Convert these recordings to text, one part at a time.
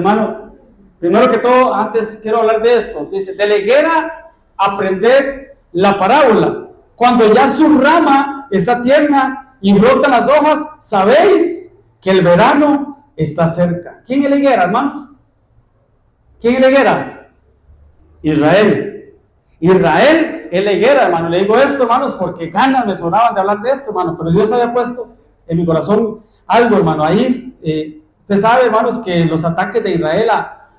Hermano, primero que todo, antes quiero hablar de esto. Dice, de la higuera aprended la parábola. Cuando ya su rama está tierna y brotan las hojas, sabéis que el verano está cerca. ¿Quién es la higuera, hermanos? ¿Quién es la higuera? Israel. Israel es la higuera, hermano. Le digo esto, hermanos, porque ganas me sonaban de hablar de esto, hermano. Pero Dios había puesto en mi corazón algo, hermano. Ahí, usted sabe, hermanos, que los ataques de Israel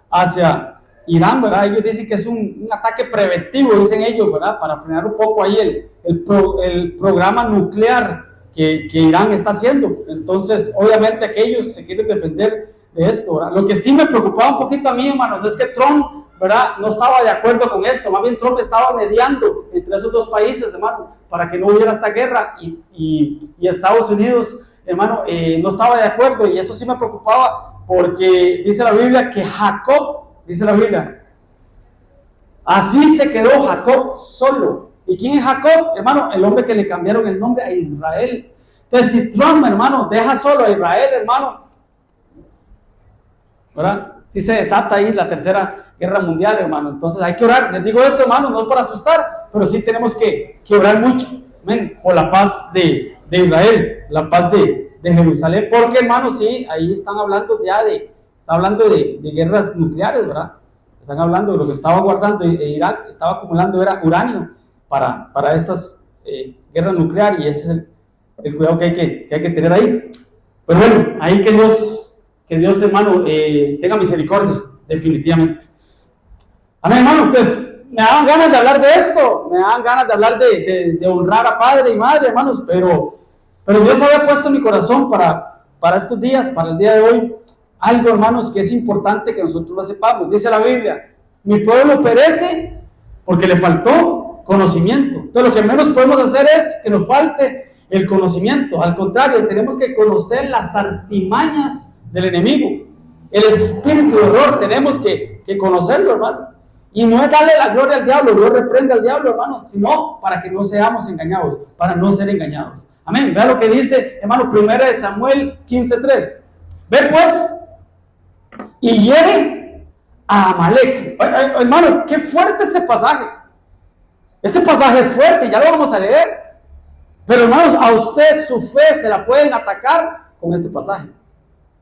hacia Irán, ¿verdad? Ellos dicen que es un ataque preventivo, dicen ellos, ¿verdad? Para frenar un poco ahí el programa nuclear que Irán está haciendo. Entonces, obviamente, aquellos se quieren defender de esto, ¿verdad? Lo que sí me preocupaba un poquito a mí, hermanos, es que Trump, ¿verdad?, no estaba de acuerdo con esto. Más bien Trump estaba mediando entre esos dos países, hermano, para que no hubiera esta guerra, y Estados Unidos, hermano, no estaba de acuerdo, y eso sí me preocupaba, porque dice la Biblia que Jacob, dice la Biblia, así se quedó Jacob solo. ¿Y quién es Jacob? Hermano, el hombre que le cambiaron el nombre a Israel. Entonces, si Trump, hermano, deja solo a Israel, hermano, ¿verdad? Si se desata ahí la tercera guerra mundial, hermano. Entonces hay que orar. Les digo esto, hermano, no para asustar, pero sí tenemos que orar mucho, amén, por la paz de Israel, la paz de Jerusalén, porque, hermano, sí, ahí están hablando ya están hablando de guerras nucleares, ¿verdad? Están hablando de lo que estaba guardando Irak, estaba acumulando, era uranio para estas guerras nucleares, y ese es el cuidado que hay que tener ahí. Pero bueno, ahí que Dios, hermano, tenga misericordia, definitivamente. Amén, hermano. Entonces, me daban ganas de hablar de esto, me daban ganas de hablar de honrar a padre y madre, hermanos, pero Dios había puesto en mi corazón para estos días, para el día de hoy, algo, hermanos, que es importante que nosotros lo sepamos. Dice la Biblia, mi pueblo perece porque le faltó conocimiento. Entonces, lo que menos podemos hacer es que nos falte el conocimiento. Al contrario, tenemos que conocer las artimañas del enemigo, el espíritu de error, tenemos que conocerlo, hermano. Y no es darle la gloria al diablo, Dios reprende al diablo, hermano, sino para que no seamos engañados, para no ser engañados. Amén. Vea lo que dice, hermano, 1 Samuel 15:3. Ve pues y hiere a Amalek. Hermano, qué fuerte este pasaje. Este pasaje es fuerte, ya lo vamos a leer. Pero, hermanos, a usted su fe se la pueden atacar con este pasaje.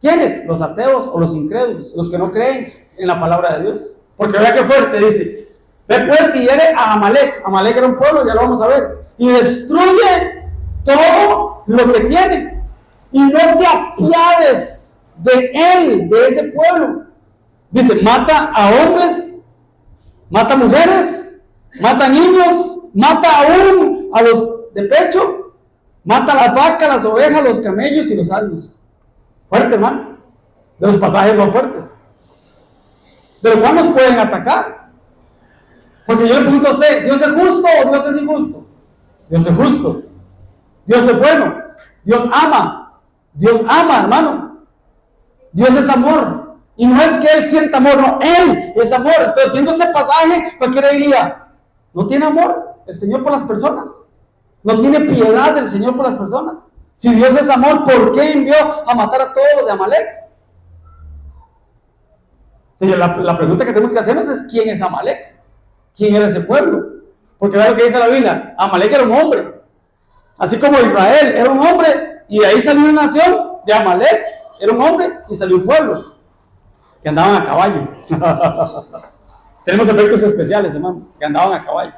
¿Quiénes? Los ateos o los incrédulos, los que no creen en la palabra de Dios. Porque vea qué fuerte, dice, ve pues y hiere a Amalek. Amalek era un pueblo, ya lo vamos a ver, y destruye todo lo que tiene, y no te apiades de él, de ese pueblo. Dice, mata a hombres, mata a mujeres, mata a niños, mata aún a los de pecho, mata a las vacas, las ovejas, los camellos y los asnos. Fuerte, hermano, de los pasajes más fuertes. ¿De lo cual nos pueden atacar? Porque yo le pregunto a usted, ¿Dios es justo o Dios es injusto? Dios es justo, Dios es bueno, Dios ama, hermano. Dios es amor, y no es que Él sienta amor, no, Él es amor. Entonces, viendo ese pasaje, cualquiera diría, ¿no tiene amor el Señor por las personas? ¿No tiene piedad el Señor por las personas? Si Dios es amor, ¿por qué envió a matar a todos de Amalek? La pregunta que tenemos que hacernos es, ¿quién es Amalek? ¿Quién era ese pueblo? Porque vea lo que dice la Biblia, Amalek era un hombre, así como Israel era un hombre, y de ahí salió una nación, de Amalek era un hombre, y salió un pueblo, que andaban a caballo. Tenemos efectos especiales, hermano, que andaban a caballo.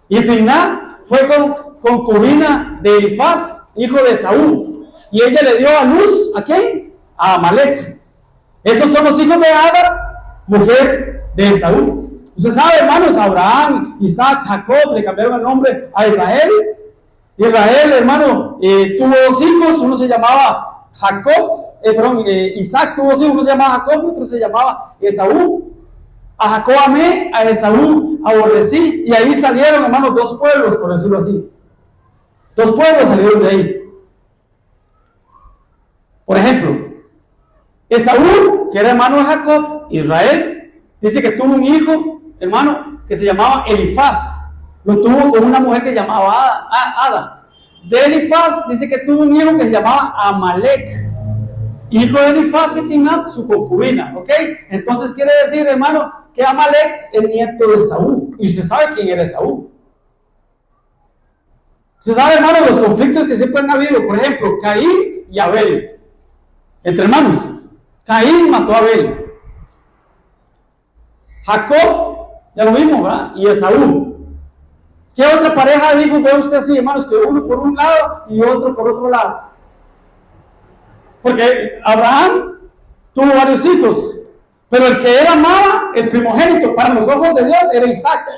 Y Timná fue concubina de Elifaz, hijo de Esaú, y ella le dio a luz, ¿a quién? A Amalek. Estos son los hijos de Ada, mujer de Esaú. Usted sabe, hermanos, Abraham, Isaac, Jacob le cambiaron el nombre a Israel. Israel, hermano, tuvo dos hijos, uno se llamaba Isaac tuvo dos hijos, uno se llamaba Jacob y otro se llamaba Esaú. A Jacob amé, a Esaú aborrecí, y ahí salieron, hermanos, dos pueblos, por decirlo así. Dos pueblos salieron de ahí. Por ejemplo, Esaú, que era hermano de Jacob, Israel, dice que tuvo un hijo, hermano, que se llamaba Elifaz. Lo tuvo con una mujer que se llamaba Ada. De Elifaz dice que tuvo un hijo que se llamaba Amalek. hijo de Elifaz y Timnat, su concubina, ¿ok? Entonces quiere decir, hermano, que Amalek es nieto de Esaú, y usted sabe quién era Esaú. Usted sabe, hermano, los conflictos que siempre han habido, por ejemplo, Caín y Abel, entre hermanos. Caín mató a Abel. Jacob, ya lo vimos, ¿verdad? Y Esaú. ¿Qué otra pareja de hijos ve usted así, hermanos? Que uno por un lado y otro por otro lado. Porque Abraham tuvo varios hijos, pero el que él amaba, el primogénito para los ojos de Dios, era Isaac.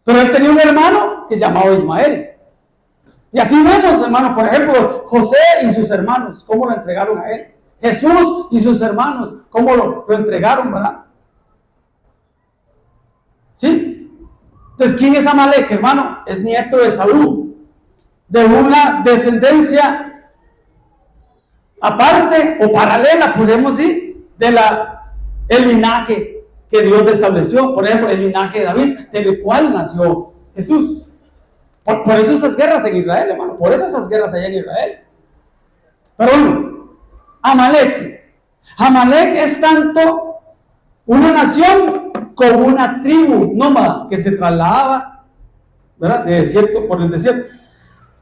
Pero él tenía un hermano que se llamaba Ismael. Y así vemos, hermano, por ejemplo, José y sus hermanos, cómo lo entregaron a él. Jesús y sus hermanos, cómo lo entregaron, ¿verdad? ¿Sí? Entonces, ¿quién es Amalek, hermano? Es nieto de Saúl, de una descendencia aparte o paralela, podemos decir, el linaje que Dios estableció. Por ejemplo, el linaje de David, del cual nació Jesús. Por eso esas guerras en Israel, hermano. Por eso esas guerras allá en Israel. Pero bueno, Amalek. Amalek es tanto una nación como una tribu nómada que se trasladaba, ¿verdad?, de desierto por el desierto.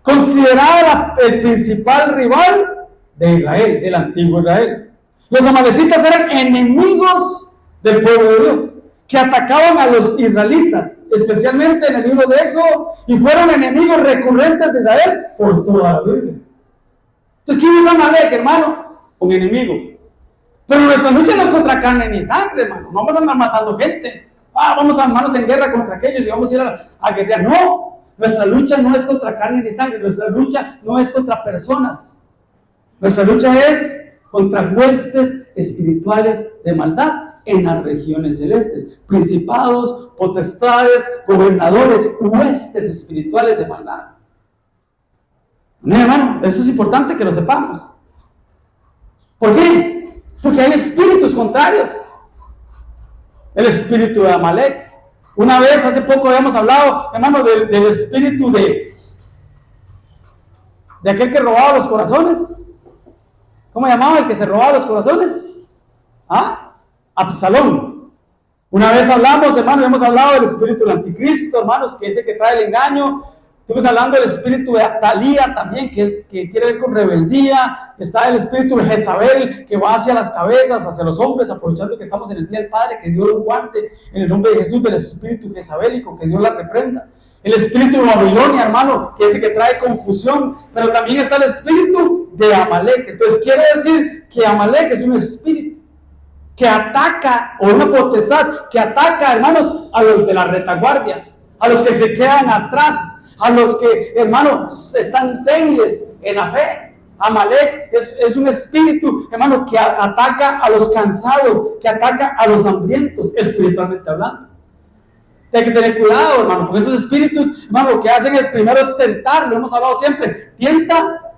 Considerada el principal rival de Israel, del antiguo Israel. Los amalecitas eran enemigos del pueblo de Dios, que atacaban a los israelitas, especialmente en el libro de Éxodo, y fueron enemigos recurrentes de Israel por toda la Biblia. Entonces, ¿quién es Amalek, hermano? Un enemigo. Pero nuestra lucha no es contra carne ni sangre, hermano. No vamos a andar matando gente. Vamos a hermanos en guerra contra aquellos y vamos a ir a guerrear. No, nuestra lucha no es contra carne ni sangre. Nuestra lucha no es contra personas. Nuestra lucha es contra huestes espirituales de maldad en las regiones celestes, principados, potestades, gobernadores, huestes espirituales de maldad. No, hermano, eso es importante que lo sepamos. ¿Por qué? Porque hay espíritus contrarios. El espíritu de Amalek. Una vez, hace poco habíamos hablado, hermano, del espíritu de aquel que robaba los corazones. ¿Cómo llamaba el que se robaba los corazones? Absalón. Una vez hablamos, hermano, hemos hablado del espíritu del anticristo, hermanos, que es el que trae el engaño. Estuvimos hablando del espíritu de Atalía también, que tiene que ver con rebeldía. Está el espíritu de Jezabel, que va hacia las cabezas, hacia los hombres, aprovechando que estamos en el Día del Padre, que Dios los guarde en el nombre de Jesús, del espíritu jezabélico, que Dios la reprenda. El espíritu de Babilonia, hermano, que es el que trae confusión, pero también está el espíritu de Amalek. Entonces quiere decir que Amalek es un espíritu que ataca, o una potestad que ataca, hermanos, a los de la retaguardia, a los que se quedan atrás, a los que, hermanos, están débiles en la fe. Amalek es un espíritu, hermano, que ataca a los cansados, que ataca a los hambrientos, espiritualmente hablando. Hay que tener cuidado, hermano, porque esos espíritus, hermano, lo que hacen es primero es tentar, lo hemos hablado siempre, tienta,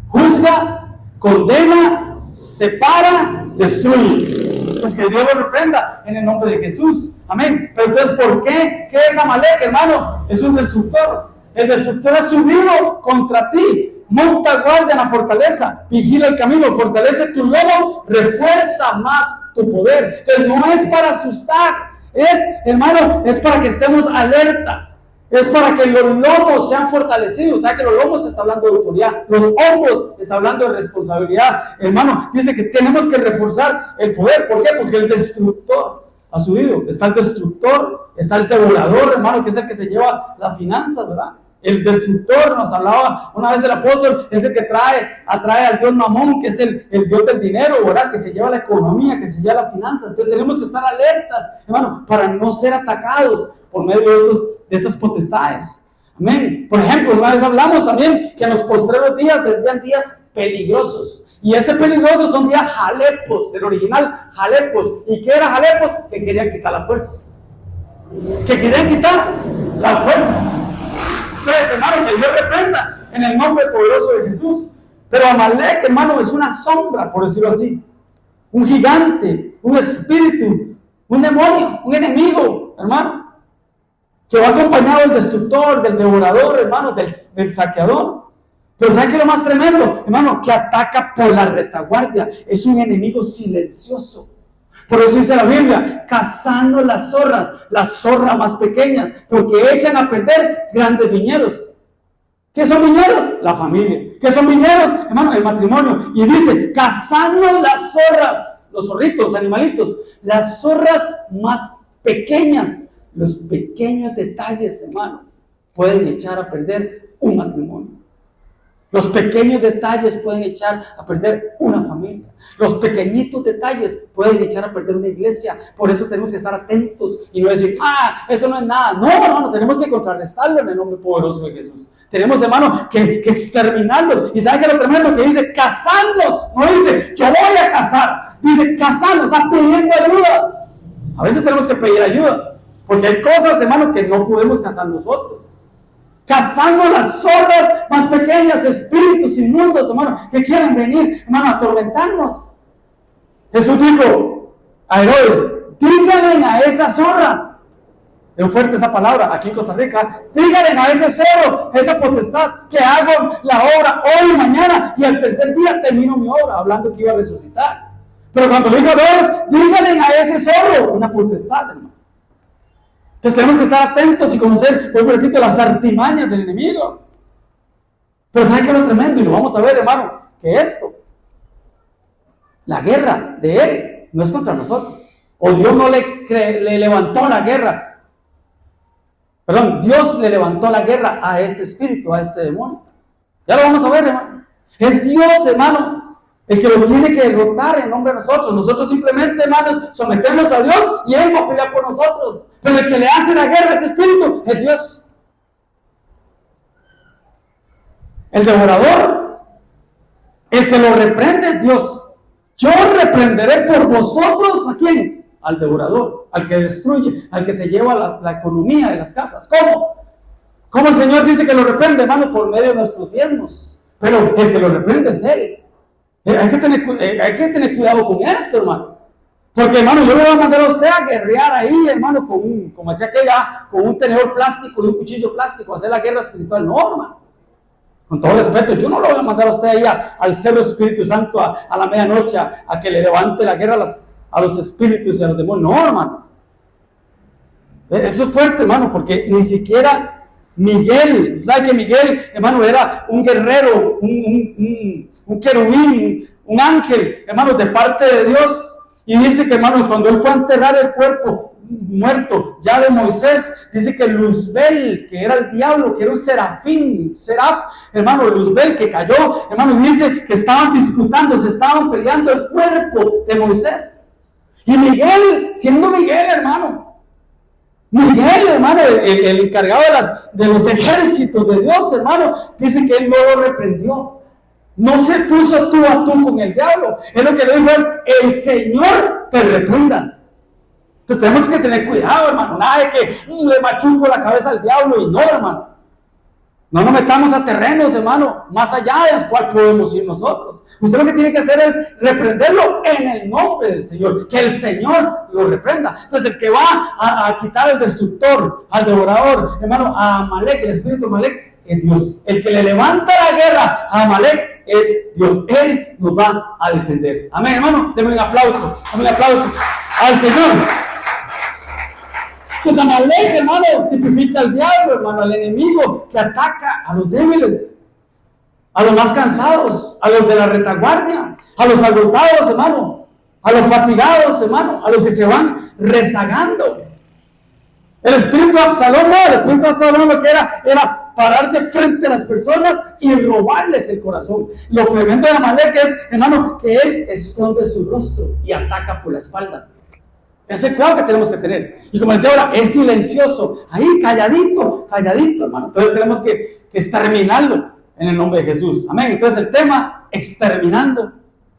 juzga, condena, separa, destruye. Pues que Dios lo reprenda en el nombre de Jesús. Amén. Pero entonces, ¿por qué? ¿Qué es Amalek, hermano? Es un destructor. El destructor ha subido contra ti. Monta guardia en la fortaleza, vigila el camino, fortalece tus lomos, refuerza más tu poder. Entonces no es para asustar, hermano, es para que estemos alerta. Es para que los lomos sean fortalecidos. O sea que los lomos está hablando de autoridad, los hombros está hablando de responsabilidad. Hermano, dice que tenemos que reforzar el poder. ¿Por qué? Porque el destructor ha subido. Está el destructor, está el devorador, hermano, que es el que se lleva las finanzas, ¿verdad? El destructor, nos hablaba una vez el apóstol, es el que atrae al Dios Mamón, que es el Dios del dinero, ¿verdad? Que se lleva la economía, que se lleva las finanzas. Entonces tenemos que estar alertas, hermano, para no ser atacados por medio de estas potestades. Amén. Por ejemplo, una vez hablamos también que en los postreros días vendrían días peligrosos. Y ese peligroso son días jalepos, del original jalepos. ¿Y qué era jalepos? Que querían quitar las fuerzas. Que querían quitar las fuerzas. Entonces, hermano, que Dios reprenda en el nombre poderoso de Jesús. Pero Amalek, hermano, es una sombra, por decirlo así. Un gigante, un espíritu, un demonio, un enemigo, hermano, que va acompañado del destructor, del devorador, hermano, del saqueador. Pero ¿sabe qué es lo más tremendo, hermano? Que ataca por la retaguardia. Es un enemigo silencioso. Por eso dice la Biblia, cazando las zorras más pequeñas, porque echan a perder grandes viñedos. ¿Qué son viñedos? La familia. ¿Qué son viñedos? Hermano, el matrimonio. Y dice, cazando las zorras, los zorritos, los animalitos, las zorras más pequeñas, los pequeños detalles, hermano, pueden echar a perder un matrimonio. Los pequeños detalles pueden echar a perder una familia. Los pequeñitos detalles pueden echar a perder una iglesia. Por eso tenemos que estar atentos y no decir, eso no es nada. No, hermano, tenemos que contrarrestarlo en el nombre poderoso de Jesús. Tenemos, hermano, que exterminarlos. Y ¿saben qué es lo tremendo? Que dice, cazarlos. No dice, yo voy a cazar. Dice, cazarlos, está pidiendo ayuda. A veces tenemos que pedir ayuda. Porque hay cosas, hermano, que no podemos cazar nosotros. Cazando las zorras más pequeñas, espíritus inmundos, hermano, que quieran venir, hermano, a atormentarnos. Jesús dijo a Herodes, díganle a esa zorra, es fuerte esa palabra, aquí en Costa Rica, díganle a ese zorro, esa potestad, que hago la obra hoy y mañana, y al tercer día termino mi obra, hablando que iba a resucitar. Pero cuando le dijo a Herodes, díganle a ese zorro, una potestad, hermano. Entonces tenemos que estar atentos y conocer, vuelvo y repito, las artimañas del enemigo. Pero ¿saben qué es lo tremendo? Y lo vamos a ver, hermano, que esto, la guerra de él, no es contra nosotros. O Dios no le levantó la guerra. Perdón, Dios le levantó la guerra a este espíritu, a este demonio. Ya lo vamos a ver, hermano. Es Dios, hermano, el que lo tiene que derrotar en nombre de nosotros. Nosotros simplemente, hermanos, sometemos a Dios y Él va a pelear por nosotros. Pero el que le hace la guerra a ese espíritu es Dios. El devorador, el que lo reprende es Dios. Yo reprenderé por vosotros, ¿a quién? Al devorador, al que destruye, al que se lleva la economía de las casas. ¿Cómo? ¿Cómo el Señor dice que lo reprende, hermano? Por medio de nuestros diezmos. Pero el que lo reprende es Él. Hay que tener cuidado con esto, hermano. Porque, hermano, yo le voy a mandar a usted a guerrear ahí, hermano, como decía aquella, con un tenedor plástico y un cuchillo plástico, a hacer la guerra espiritual. No, hermano. Con todo respeto, yo no lo voy a mandar a usted ahí al Cero Espíritu Santo a la medianoche a que le levante la guerra a los espíritus y a los demonios. No, hermano. Eso es fuerte, hermano, porque ni siquiera Miguel, ¿sabe que Miguel, hermano, era un guerrero, un querubín, un ángel, hermano, de parte de Dios? Y dice que, hermanos, cuando él fue a enterrar el cuerpo muerto ya de Moisés, dice que Luzbel, que era el diablo, que era un seraf, hermano, Luzbel, que cayó, hermano, dice que estaban disputando, se estaban peleando el cuerpo de Moisés. Y Miguel, siendo Miguel, hermano, el encargado de los ejércitos de Dios, hermano, dice que él no lo reprendió. No se puso tú a tú con el diablo. Es lo que le digo es, el Señor te reprenda. Entonces tenemos que tener cuidado, hermano. Nada de que le machuco la cabeza al diablo y no, hermano. No nos metamos a terrenos, hermano, más allá del cual podemos ir nosotros. Usted lo que tiene que hacer es reprenderlo en el nombre del Señor. Que el Señor lo reprenda. Entonces el que va a quitar al destructor, al devorador, hermano, a Amalek, el espíritu de Amalek, es Dios. El que le levanta la guerra a Amalek es Dios. Él nos va a defender. Amén, hermano. Denme un aplauso. Denme un aplauso al Señor. Pues Amalek, hermano, tipifica al diablo, hermano, al enemigo que ataca a los débiles, a los más cansados, a los de la retaguardia, a los agotados, hermano, a los fatigados, hermano, a los que se van rezagando. El espíritu de Absalón, no, el espíritu de Absalón lo que era pararse frente a las personas y robarles el corazón. Lo tremendo de Amalek es, hermano, que él esconde su rostro y ataca por la espalda. Ese cuidado que tenemos que tener. Y como decía ahora, es silencioso. Ahí, calladito, hermano. Entonces tenemos que exterminarlo en el nombre de Jesús. Amén. Entonces el tema, exterminando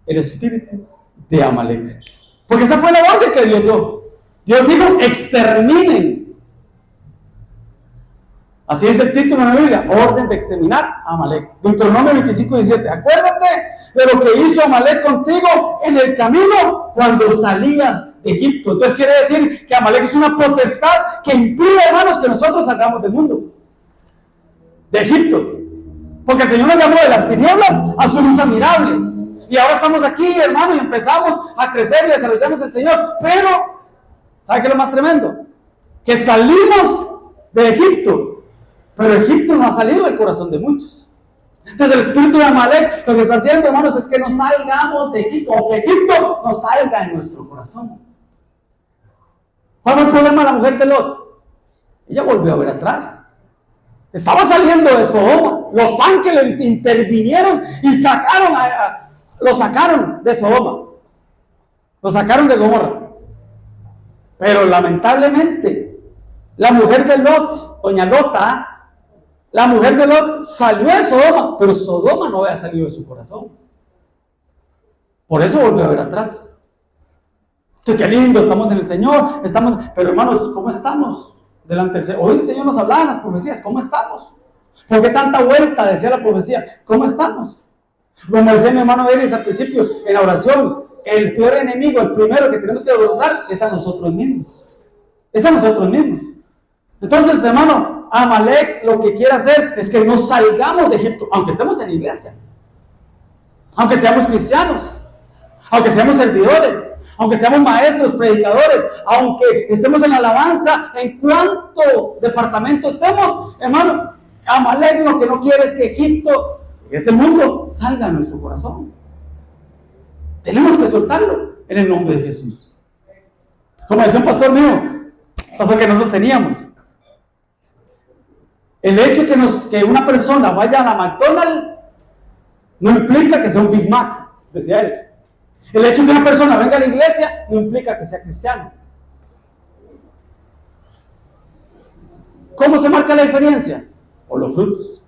el espíritu de Amalek. Porque esa fue la orden que Dios dio. Dios dijo, exterminen. Así es el título de la Biblia, orden de exterminar a Amalek. Deuteronomio 25:17. Acuérdate de lo que hizo Amalek contigo en el camino cuando salías de Egipto. Entonces quiere decir que Amalek es una potestad que impide, hermanos, que nosotros salgamos del mundo, de Egipto. Porque el Señor nos llamó de las tinieblas a su luz admirable. Y ahora estamos aquí, hermano, y empezamos a crecer y desarrollarnos el Señor. Pero, ¿sabe qué es lo más tremendo? Que salimos de Egipto, pero Egipto no ha salido del corazón de muchos. Entonces el espíritu de Amalek lo que está haciendo, hermanos, es que no salgamos de Egipto, o que Egipto no salga en nuestro corazón. ¿Cuál fue el problema de la mujer de Lot? Ella volvió a ver atrás. Estaba saliendo de Sodoma. Los ángeles intervinieron y lo sacaron de Sodoma. Lo sacaron de Gomorra. Pero lamentablemente, la mujer de Lot, doña Lota, la mujer de Lot salió de Sodoma, pero Sodoma no había salido de su corazón. Por eso volvió a ver atrás. Entonces, qué lindo, estamos en el Señor, pero hermanos, ¿cómo estamos delante del Señor? Hoy el Señor nos hablaba en las profecías, ¿cómo estamos? ¿Por qué tanta vuelta? Decía la profecía, ¿cómo estamos? Como decía mi hermano Elis al principio, en la oración, el peor enemigo, el primero que tenemos que derrotar es a nosotros mismos. Es a nosotros mismos. Entonces, hermano, Amalek lo que quiere hacer es que no salgamos de Egipto, aunque estemos en la iglesia, aunque seamos cristianos, aunque seamos servidores, aunque seamos maestros, predicadores, aunque estemos en la alabanza, en cuánto departamento estemos, hermano, Amalek lo que no quiere es que Egipto, ese mundo, salga de nuestro corazón. Tenemos que soltarlo en el nombre de Jesús. Como decía un pastor mío, pastor que nosotros teníamos, el hecho que una persona vaya a la McDonald's no implica que sea un Big Mac, decía él. El hecho de que una persona venga a la iglesia no implica que sea cristiano. ¿Cómo se marca la diferencia? Por los frutos.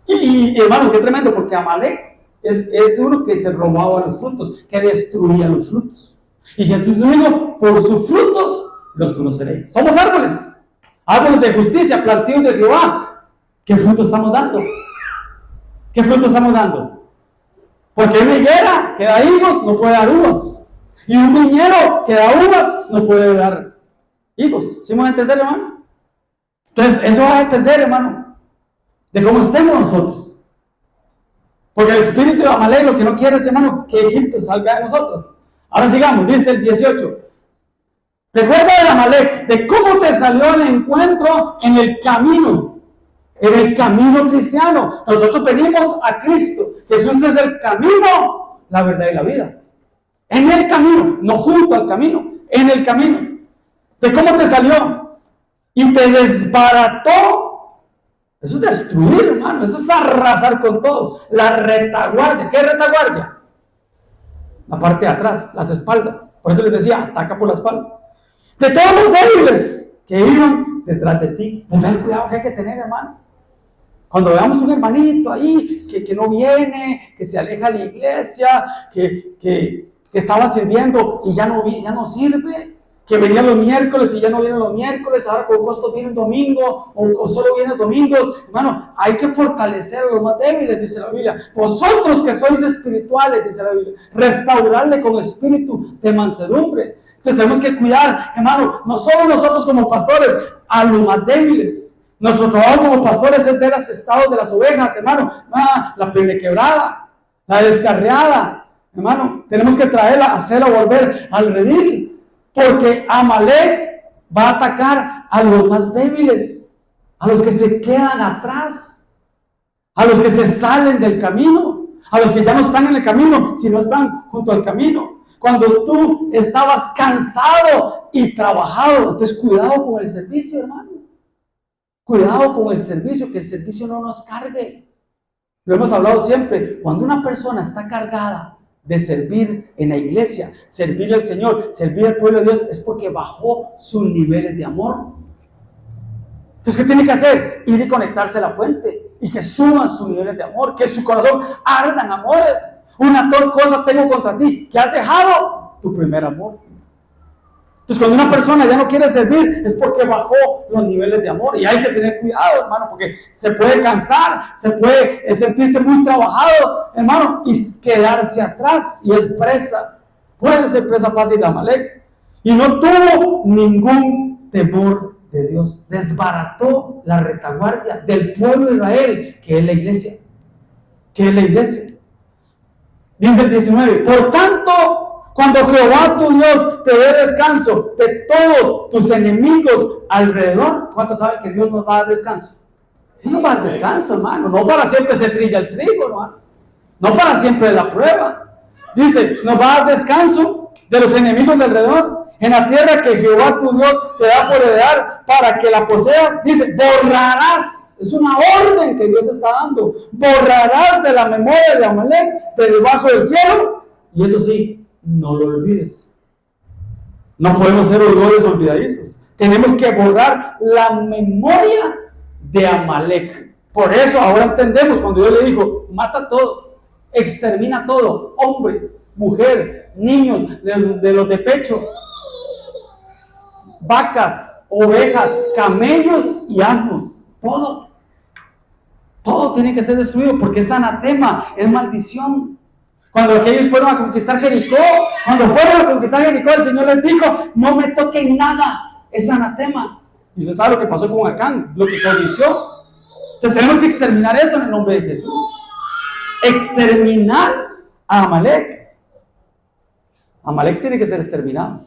Y hermano, qué tremendo, porque Amalek es uno que se robaba los frutos, que destruía los frutos. Y Jesús dijo, por sus frutos los conoceréis. Somos árboles de justicia, plantíos de Jehová. ¿Qué fruto estamos dando? ¿Qué fruto estamos dando? Porque una higuera que da higos no puede dar uvas. Y un viñero que da uvas no puede dar higos. ¿Sí me van a entender, hermano? Entonces, eso va a depender, hermano, de cómo estemos nosotros. Porque el espíritu de Amalek lo que no quiere es, hermano, que Egipto salga de nosotros. Ahora sigamos, dice el 18. Recuerda de Amalek, de cómo te salió el encuentro en el camino cristiano. Nosotros venimos a Cristo. Jesús es el camino, la verdad y la vida. En el camino, no junto al camino, en el camino. De cómo te salió y te desbarató. Eso es destruir, hermano. Eso es arrasar con todo. La retaguardia. ¿Qué es retaguardia? La parte de atrás, las espaldas. Por eso les decía, ataca por la espalda. De todos los débiles que iban detrás de ti. Ponga el cuidado que hay que tener, hermano. Cuando veamos un hermanito ahí que no viene, que se aleja de la iglesia, que estaba sirviendo y ya no sirve, que venía los miércoles y ya no viene los miércoles, ahora con costo viene un domingo o solo viene domingos, hermano, hay que fortalecer a los más débiles, dice la Biblia. Vosotros que sois espirituales, dice la Biblia, restaurarle con espíritu de mansedumbre. Entonces tenemos que cuidar, hermano, no solo nosotros como pastores, a los más débiles. Nuestro trabajo como pastores es ver los estados de las ovejas, hermano. La piel quebrada, la descarriada, hermano. Tenemos que traerla, hacerla volver al redil. Porque Amalek va a atacar a los más débiles, a los que se quedan atrás, a los que se salen del camino, a los que ya no están en el camino, sino están junto al camino. Cuando tú estabas cansado y trabajado, entonces cuidado con el servicio, hermano. Cuidado con el servicio, que el servicio no nos cargue. Lo hemos hablado siempre. Cuando una persona está cargada de servir en la iglesia, servir al Señor, servir al pueblo de Dios, es porque bajó sus niveles de amor. Entonces, ¿qué tiene que hacer? Ir y conectarse a la fuente y que suban sus niveles de amor, que su corazón ardan amores. Una cosa tengo contra ti, que has dejado tu primer amor. Entonces, cuando una persona ya no quiere servir, es porque bajó los niveles de amor. Y hay que tener cuidado, hermano, porque se puede cansar, se puede sentirse muy trabajado, hermano, y quedarse atrás. Y es presa. Puede ser presa fácil de Amalek. Y no tuvo ningún temor de Dios, desbarató la retaguardia del pueblo de Israel, que es la iglesia. ¿Qué es la iglesia? Dice el 19, por tanto, cuando Jehová tu Dios te dé descanso de todos tus enemigos alrededor, ¿cuántos saben que Dios nos va a dar descanso? Dios nos va a dar descanso, hermano. No para siempre se trilla el trigo, hermano. No para siempre la prueba. Dice, nos va a dar descanso de los enemigos de alrededor. En la tierra que Jehová tu Dios te da por heredar para que la poseas, dice, borrarás. Es una orden que Dios está dando. Borrarás de la memoria de Amalek, de debajo del cielo. Y eso sí, no lo olvides. No podemos ser oidores olvidadizos. Tenemos que borrar la memoria de Amalek. Por eso ahora entendemos cuando Dios le dijo, mata todo, extermina todo, hombre, mujer, niños, de los de pecho, vacas, ovejas, camellos y asnos, todo tiene que ser destruido porque es anatema, es maldición. Cuando aquellos fueron a conquistar Jericó, el Señor les dijo, no me toquen nada, es anatema. Y usted sabe lo que pasó con Acán, lo que codició. Entonces tenemos que exterminar eso en el nombre de Jesús. Exterminar a Amalek. Amalek tiene que ser exterminado.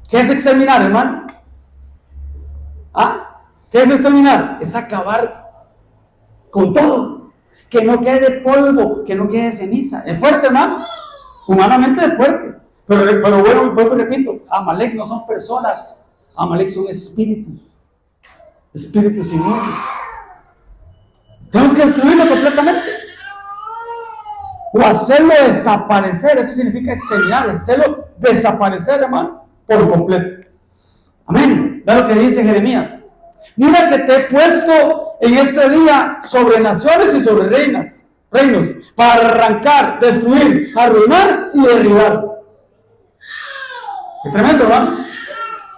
¿Qué es exterminar, hermano? ¿Qué es exterminar? Es acabar con todo. Que no quede polvo, que no quede ceniza. Es fuerte, hermano. Humanamente es fuerte. Pero bueno, repito, Amalek no son personas. Amalek son espíritus. Espíritus inmundos. Tenemos que destruirlo completamente. O hacerlo desaparecer. Eso significa exterminar. Hacerlo desaparecer, hermano, por completo. Amén. Ve lo que dice Jeremías. Mira que te he puesto en este día sobre naciones y sobre reinos, para arrancar, destruir, arruinar y derribar. Qué tremendo, ¿verdad?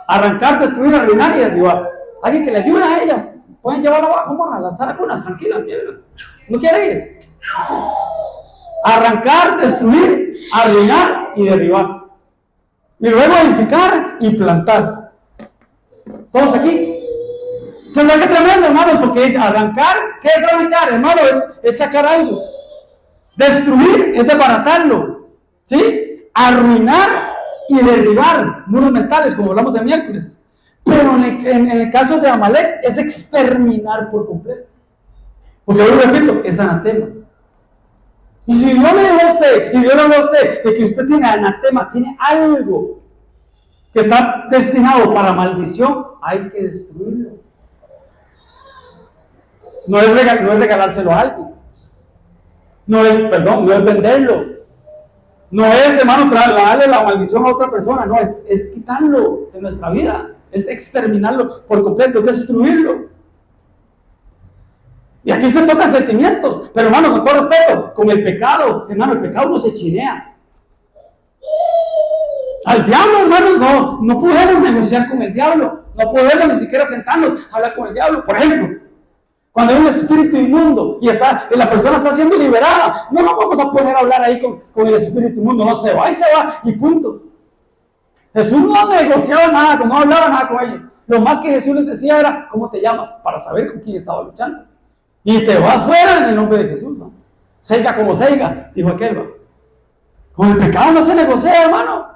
Arrancar, destruir, arruinar y derribar. Alguien que le ayude a ella. Pueden llevarla abajo, a la sala cuna, tranquila, piedra. ¿No quiere ir? Arrancar, destruir, arruinar y derribar. Y luego edificar y plantar. ¿Todos aquí? Entonces, qué tremendo, hermano, porque dice arrancar. ¿Qué es arrancar, hermano? Es sacar algo. Destruir es desbaratarlo. ¿Sí? Arruinar y derribar muros mentales, como hablamos el miércoles. Pero en el caso de Amalek es exterminar por completo. Porque yo repito, es anatema. Y si Dios le dijo a usted, y Dios le dijo a usted, de que usted tiene anatema, tiene algo que está destinado para maldición, hay que destruirlo. No es regalárselo a alguien. No es venderlo. No es, hermano, trasladarle la maldición a otra persona. No, es quitarlo de nuestra vida. Es exterminarlo por completo, es destruirlo. Y aquí se tocan sentimientos. Pero, hermano, con todo respeto, con el pecado, hermano, el pecado no se chinea. Al diablo, hermano, no podemos negociar con el diablo. No podemos ni siquiera sentarnos a hablar con el diablo. Por ejemplo, cuando hay un espíritu inmundo y la persona está siendo liberada, no nos vamos a poner a hablar ahí con el espíritu inmundo. No, se va y punto. Jesús no negociaba nada, no hablaba nada con ellos. Lo más que Jesús les decía era, ¿cómo te llamas? Para saber con quién estaba luchando. Y te vas fuera en el nombre de Jesús, ¿no? Seiga como seiga, dijo aquel, ¿va? Con el pecado no se negocia, hermano.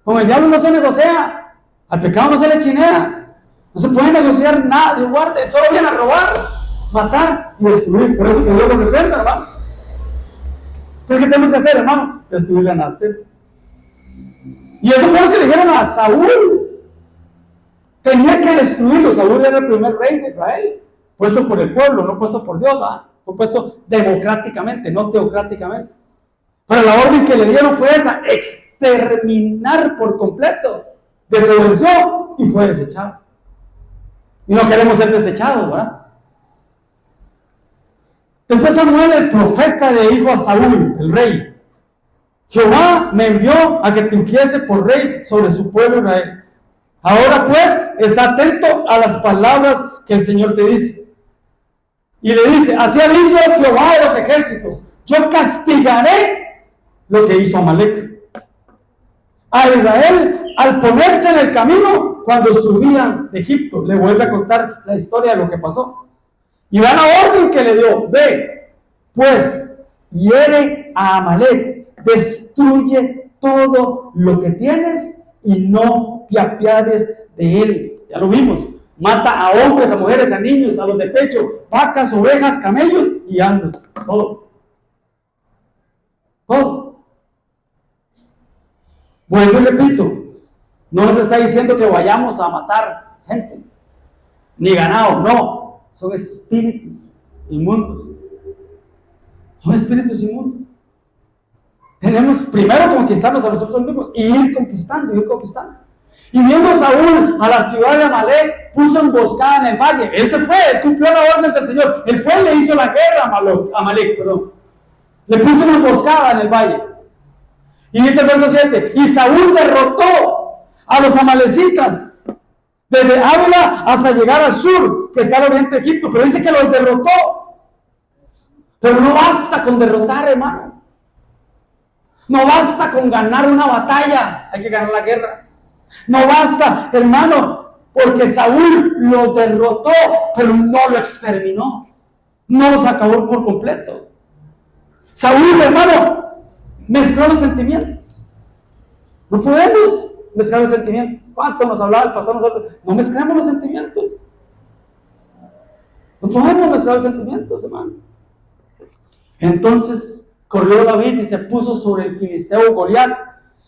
Con el diablo no se negocia. Al pecado no se le chinea. No se puede negociar nada. Dios guarde, él solo viene a robar, matar y destruir. Por eso que Dios lo reprenda, hermano. Entonces, ¿qué tenemos que hacer, hermano? Destruir la anatema. Y eso fue lo que le dijeron a Saúl. Tenía que destruirlo. Saúl era el primer rey de Israel, puesto por el pueblo, no puesto por Dios, ¿verdad? Fue puesto democráticamente, no teocráticamente. Pero la orden que le dieron fue esa: exterminar por completo. Desobedeció y fue desechado. Y no queremos ser desechados, ¿verdad? Después Samuel, el profeta, le dijo a Saúl, el rey: Jehová me envió a que te ungiese por rey sobre su pueblo Israel. Ahora pues, está atento a las palabras que el Señor te dice. Y le dice: así ha dicho Jehová de los ejércitos, yo castigaré lo que hizo Amalek. a Israel al ponerse en el camino cuando subían de Egipto. Le vuelve a contar la historia de lo que pasó. Y va la orden que le dio: ve, pues, hiere a Amalek, destruye todo lo que tienes y no te apiades de él. Ya lo vimos. Mata a hombres, a mujeres, a niños, a los de pecho, vacas, ovejas, camellos y asnos. Todo. Todo. Vuelvo y repito, no nos está diciendo que vayamos a matar gente, ni ganado, no. Son espíritus inmundos. Son espíritus inmundos. Tenemos primero conquistarnos a nosotros mismos y ir conquistando, ir conquistando. Y viendo Saúl a la ciudad de Amalek, puso emboscada en el valle. Él se fue, él cumplió la orden del Señor. Él fue y le hizo la guerra a Amalek, perdón. Le puso una emboscada en el valle. Y dice el verso 7, y Saúl derrotó a los amalecitas desde Ávila hasta llegar al sur, que está al oriente de Egipto. Pero dice que los derrotó. Pero no basta con derrotar, hermano. No basta con ganar una batalla, hay que ganar la guerra. No basta, hermano, porque Saúl lo derrotó, pero no lo exterminó. No los acabó por completo. Saúl, hermano, mezcló los sentimientos. No podemos mezclar los sentimientos. ¿Cuánto nos hablaba el pastor? No mezclamos los sentimientos. No podemos mezclar los sentimientos, hermano. Entonces corrió David y se puso sobre el filisteo Goliat.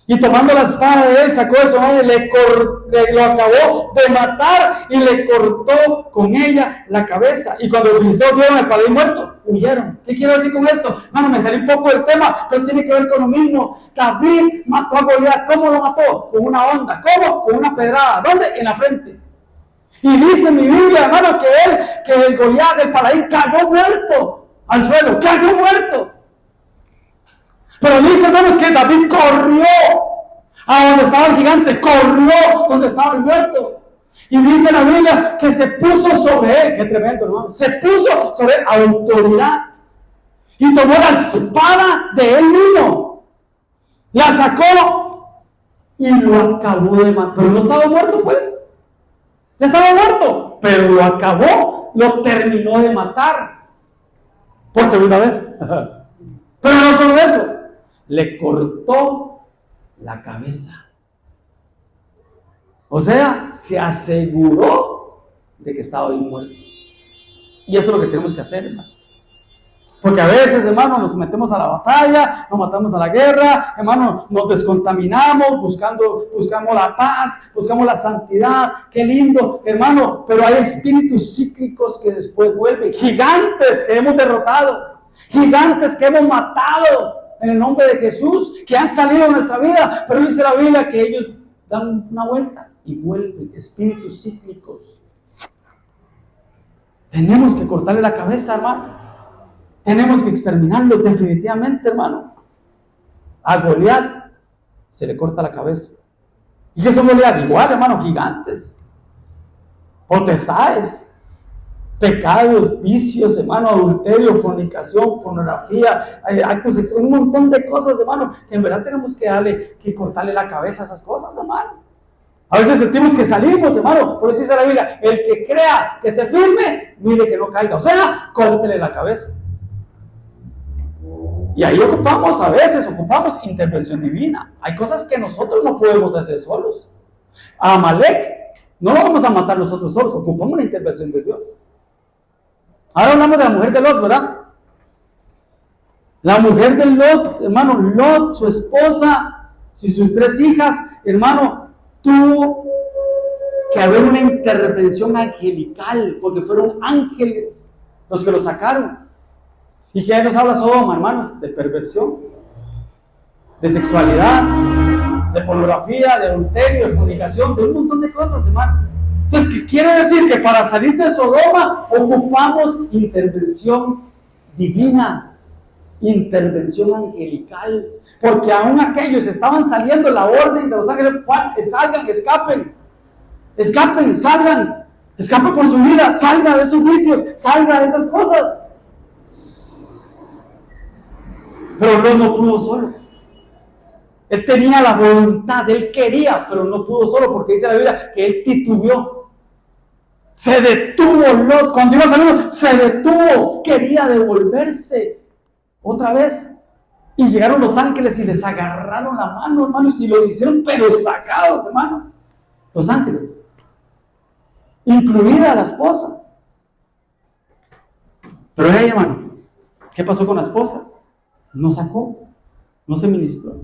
Y tomando la espada de él, sacó de su mano y lo acabó de matar y le cortó con ella la cabeza. Y cuando los filisteos vieron al paladín muerto, huyeron. ¿Qué quiero decir con esto? Mano, me salí un poco del tema, pero tiene que ver con lo mismo. David mató a Goliat. ¿Cómo lo mató? Con una onda. ¿Cómo? Con una pedrada. ¿Dónde? En la frente. Y dice mi Biblia, hermano, que el Goliat, el paladín, cayó muerto al suelo. Cayó muerto. Pero dice, hermanos, que David corrió a donde estaba el gigante, corrió donde estaba el muerto. Y dice la Biblia que se puso sobre él, qué tremendo, hermano, se puso sobre él autoridad. Y tomó la espada de él mismo, la sacó y lo acabó de matar. Pero no estaba muerto, pues. Ya estaba muerto, pero lo acabó, lo terminó de matar. Por segunda vez. Pero no solo eso. Le cortó la cabeza. O sea, se aseguró de que estaba bien muerto. Y eso es lo que tenemos que hacer, hermano. Porque a veces, hermano, nos metemos a la batalla, nos matamos a la guerra, hermano, nos descontaminamos, buscamos la paz, buscamos la santidad. Qué lindo, hermano. Pero hay espíritus cíclicos que después vuelven. Gigantes que hemos derrotado. Gigantes que hemos matado en el nombre de Jesús, que han salido de nuestra vida, pero dice la Biblia que ellos dan una vuelta y vuelven, espíritus cíclicos. Tenemos que cortarle la cabeza, hermano. Tenemos que exterminarlo definitivamente, hermano. A Goliat se le corta la cabeza. ¿Y qué son Goliat? Igual, hermano, gigantes, potestades, pecados, vicios, hermano, adulterio, fornicación, pornografía, actos sexuales, un montón de cosas, hermano, que en verdad tenemos que cortarle la cabeza a esas cosas, hermano. A veces sentimos que salimos, hermano, por eso dice la Biblia, el que crea que esté firme, mire que no caiga, o sea, córtele la cabeza. Y ahí ocupamos intervención divina. Hay cosas que nosotros no podemos hacer solos. A Amalek no lo vamos a matar nosotros solos, ocupamos la intervención de Dios. Ahora hablamos de la mujer de Lot, ¿verdad? La mujer de Lot, hermano, Lot, su esposa, y sus 3 hijas, hermano, tuvo que haber una intervención angelical, porque fueron ángeles los que lo sacaron. ¿Y qué nos habla Sodoma, hermanos? De perversión, de sexualidad, de pornografía, de adulterio, de fornicación, de un montón de cosas, hermano. Entonces, ¿qué quiere decir? Que para salir de Sodoma ocupamos intervención divina, intervención angelical, porque aún aquellos estaban saliendo, la orden de los ángeles, salgan, escapen, salgan, escapen por su vida, salga de esos vicios, salga de esas cosas. Pero Lot no pudo solo. Él tenía la voluntad, él quería, pero no pudo solo, porque dice la Biblia que él titubeó. Se detuvo Lot, cuando iba saliendo, se detuvo, quería devolverse otra vez. Y llegaron los ángeles y les agarraron la mano, hermanos, y los hicieron pero sacados, hermano. Los ángeles, incluida la esposa. Pero hey, hermano, ¿qué pasó con la esposa? No sacó, no se ministró.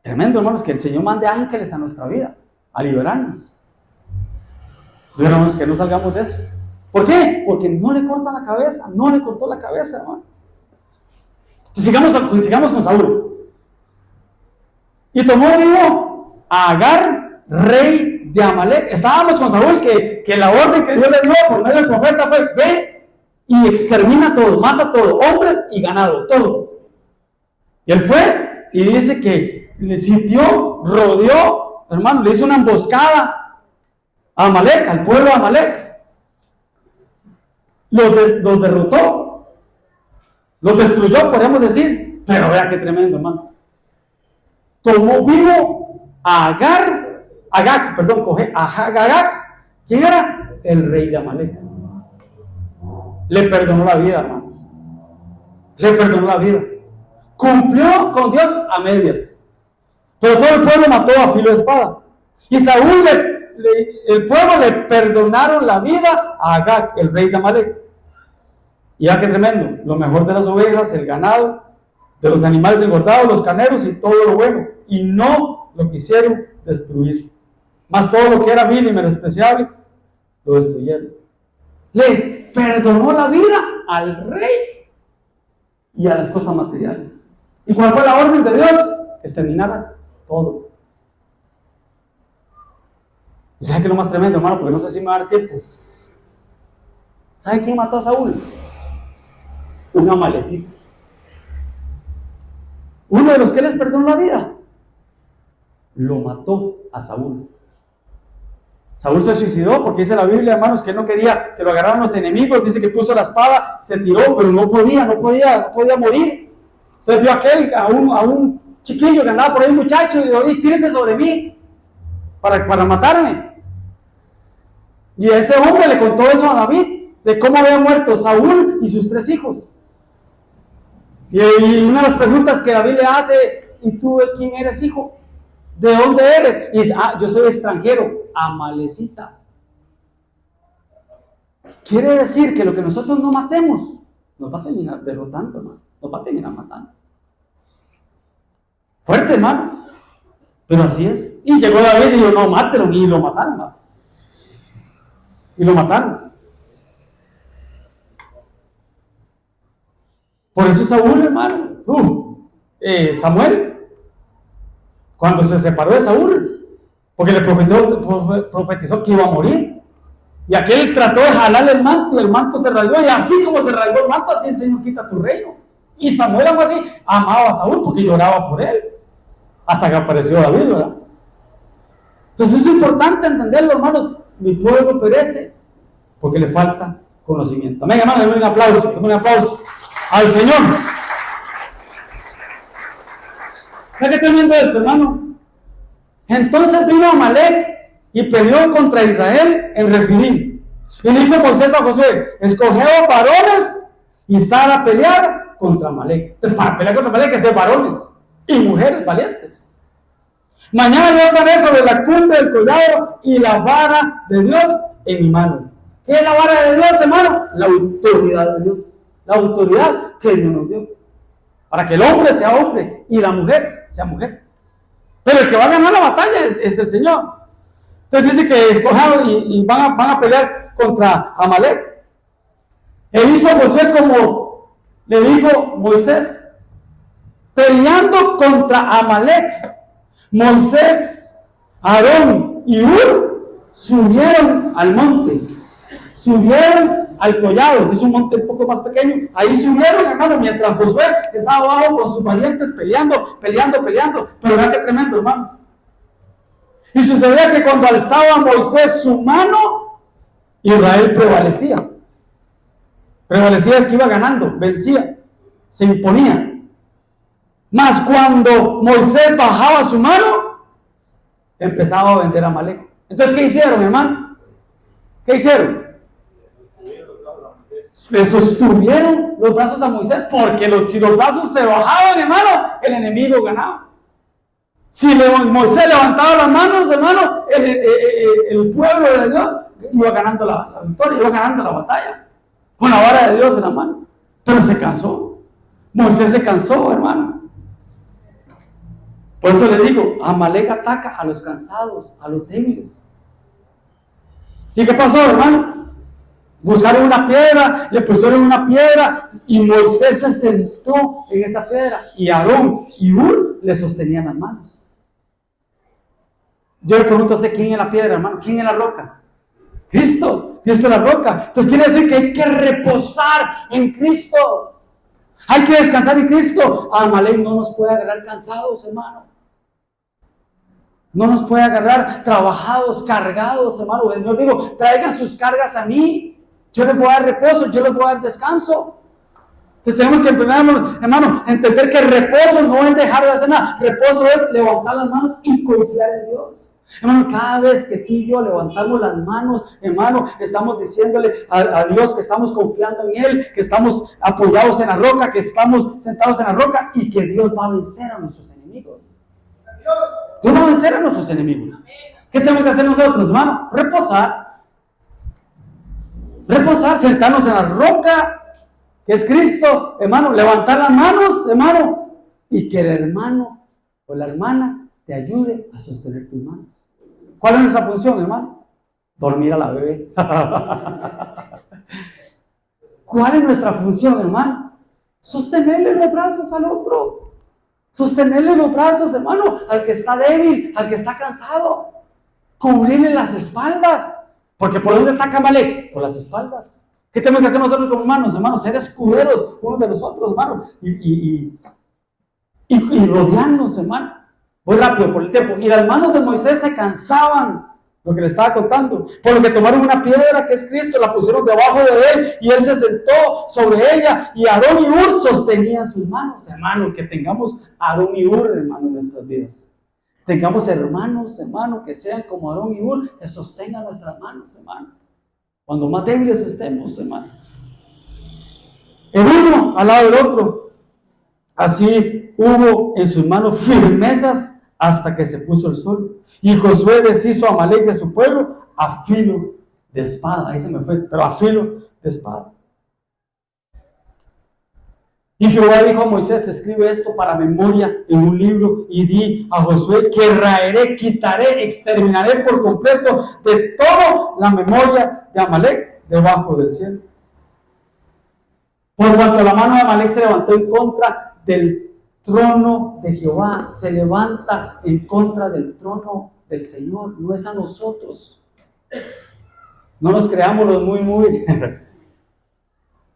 Tremendo, hermanos, que el Señor mande ángeles a nuestra vida, a liberarnos. Hermanos, que no salgamos de eso. ¿Por qué? Porque no le corta la cabeza, no le cortó la cabeza, hermano. Entonces, sigamos con Saúl. Y tomó vivo a Agar, rey de Amalek. Estábamos con Saúl, que la orden que Dios le dio por medio del profeta fue: ve y extermina todo, mata todo, hombres y ganado, todo. Y él fue y dice que le sintió, rodeó, hermano, le hizo una emboscada a Amalek, al pueblo de Amalek. Los derrotó, los destruyó, podríamos decir. Pero vea qué tremendo, hermano. Tomó vivo a Agag, ¿quién era? El rey de Amalek. Le perdonó la vida, hermano. Le perdonó la vida. Cumplió con Dios a medias. Pero todo el pueblo mató a filo de espada. Y Saúl, el pueblo le perdonaron la vida a Agag, el rey de Amalek. Y ya qué tremendo. Lo mejor de las ovejas, el ganado, de los animales engordados, los carneros y todo lo bueno. Y no lo quisieron destruir. Más todo lo que era vil y menospreciable, lo destruyeron. Le perdonó la vida al rey y a las cosas materiales. ¿Y cuál fue la orden de Dios? Exterminara todo. ¿Y sabe qué es lo más tremendo, hermano? Porque no sé si me va a dar tiempo. ¿Sabe quién mató a Saúl? Un amalecito. Uno de los que les perdonó la vida lo mató a Saúl. Saúl se suicidó porque dice la Biblia, hermanos, que él no quería que lo agarraran los enemigos. Dice que puso la espada, se tiró, pero no podía morir. Entonces vio a un chiquillo que andaba por ahí, un muchacho, y dijo: tírese sobre mí para matarme. Y ese hombre le contó eso a David, de cómo había muerto Saúl y sus 3 hijos. Y una de las preguntas que David le hace: ¿y tú de quién eres hijo? ¿De dónde eres? Y dice: yo soy extranjero, amalecita. Quiere decir que lo que nosotros no matemos nos va a terminar derrotando, hermano. Nos va a terminar matando. Fuerte, hermano. Pero así es. Y llegó David y dijo: no, mátelo. Y lo mataron, hermano. Y lo mataron. Por eso Saúl, hermano, Samuel, cuando se separó de Saúl, porque le profetizó que iba a morir, y aquel trató de jalarle el manto se rasgó, y así como se rasgó el manto, así el Señor quita tu reino. Y Samuel, aún así, amaba a Saúl porque lloraba por él, hasta que apareció David, ¿verdad? Entonces es importante entenderlo, hermanos. Mi pueblo perece porque le falta conocimiento. Amén, hermano, denme un aplauso al Señor. ¿Sabes qué tremendo esto, hermano? Entonces vino Amalek y peleó contra Israel en Refidim. Y dijo Moisés a Josué: escoge varones y sal a pelear contra Amalek. Entonces, para pelear contra Amalek hay que ser varones y mujeres valientes. Mañana yo estaré sobre la cumbre del collado y la vara de Dios en mi mano. ¿Qué es la vara de Dios, hermano? La autoridad de Dios. La autoridad que Dios nos dio. Para que el hombre sea hombre y la mujer sea mujer. Pero el que va a ganar la batalla es el Señor. Entonces dice que escojaron y van a pelear contra Amalek. E hizo Josué como le dijo Moisés. Peleando contra Amalek, Moisés, Aarón y Hur subieron al monte. Subieron al collado, es un monte un poco más pequeño. Ahí subieron, hermano, mientras Josué estaba abajo con sus valientes peleando. Pero vea qué tremendo, hermanos. Y sucedía que cuando alzaba Moisés su mano, Israel prevalecía. Prevalecía es que iba ganando, vencía, se imponía. Mas cuando Moisés bajaba su mano, empezaba a vender a Amalek. Entonces, ¿qué hicieron, hermano? ¿Qué hicieron? Le sostuvieron los brazos a Moisés, porque si los brazos se bajaban, hermano, el enemigo ganaba. Si Moisés levantaba las manos, hermano, el pueblo de Dios iba ganando la victoria, iba ganando la batalla, con la vara de Dios en la mano. Pero se cansó. Moisés se cansó, hermano. Por eso le digo, Amalek ataca a los cansados, a los débiles. ¿Y qué pasó, hermano? Buscaron una piedra, le pusieron una piedra y Moisés se sentó en esa piedra y Aarón y Hur le sostenían las manos. Yo le pregunto a quién es la piedra, hermano, quién es la roca. Cristo, Cristo es la roca. Entonces quiere decir que hay que reposar en Cristo. Hay que descansar en Cristo. Amalek no nos puede agarrar cansados, hermano. No nos puede agarrar trabajados, cargados, hermano. Yo digo, traigan sus cargas a mí. Yo les voy a dar reposo, yo les voy a dar descanso. Entonces tenemos que, hermano, entender que el reposo no es dejar de hacer nada. Reposo es levantar las manos y confiar en Dios. Hermano, cada vez que tú y yo levantamos las manos, hermano, estamos diciéndole a Dios que estamos confiando en Él, que estamos apoyados en la roca, que estamos sentados en la roca y que Dios va a vencer a nuestros enemigos. Dios va a vencer a nuestros enemigos. ¿Qué tenemos que hacer nosotros, hermano? Reposar, sentarnos en la roca, que es Cristo, hermano, levantar las manos, hermano, y que el hermano o la hermana te ayude a sostener tus manos. ¿Cuál es nuestra función, hermano? Dormir a la bebé. ¿Cuál es nuestra función, hermano? Sostenerle los brazos al otro. Sostenerle los brazos, hermano, al que está débil, al que está cansado. Cubrirle las espaldas. Porque ¿por dónde ataca Amalek? Por las espaldas. ¿Qué tenemos que hacer nosotros como humanos, hermanos? Ser escuderos unos de los otros, hermano. Y rodearnos, hermano. Voy rápido por el tiempo. Y las manos de Moisés se cansaban, lo que le estaba contando. Por lo que tomaron una piedra que es Cristo, la pusieron debajo de él y él se sentó sobre ella. Y Aarón y Hur sostenían sus manos. Hermano, que tengamos Aarón y Hur, hermano, en nuestras vidas. Tengamos hermanos, hermano, que sean como Aarón y Hur, que sostengan nuestras manos, hermano. Cuando más débiles estemos, hermano. El uno al lado del otro. Así hubo en sus manos firmezas hasta que se puso el sol. Y Josué deshizo a Amalek de su pueblo a filo de espada. Ahí se me fue, pero a filo de espada. Y Jehová dijo a Moisés, escribe esto para memoria en un libro y di a Josué que raeré, quitaré, exterminaré por completo de todo la memoria de Amalek debajo del cielo. Por cuanto la mano de Amalek se levantó en contra del trono de Jehová, se levanta en contra del trono del Señor, no es a nosotros. No nos creamos los muy.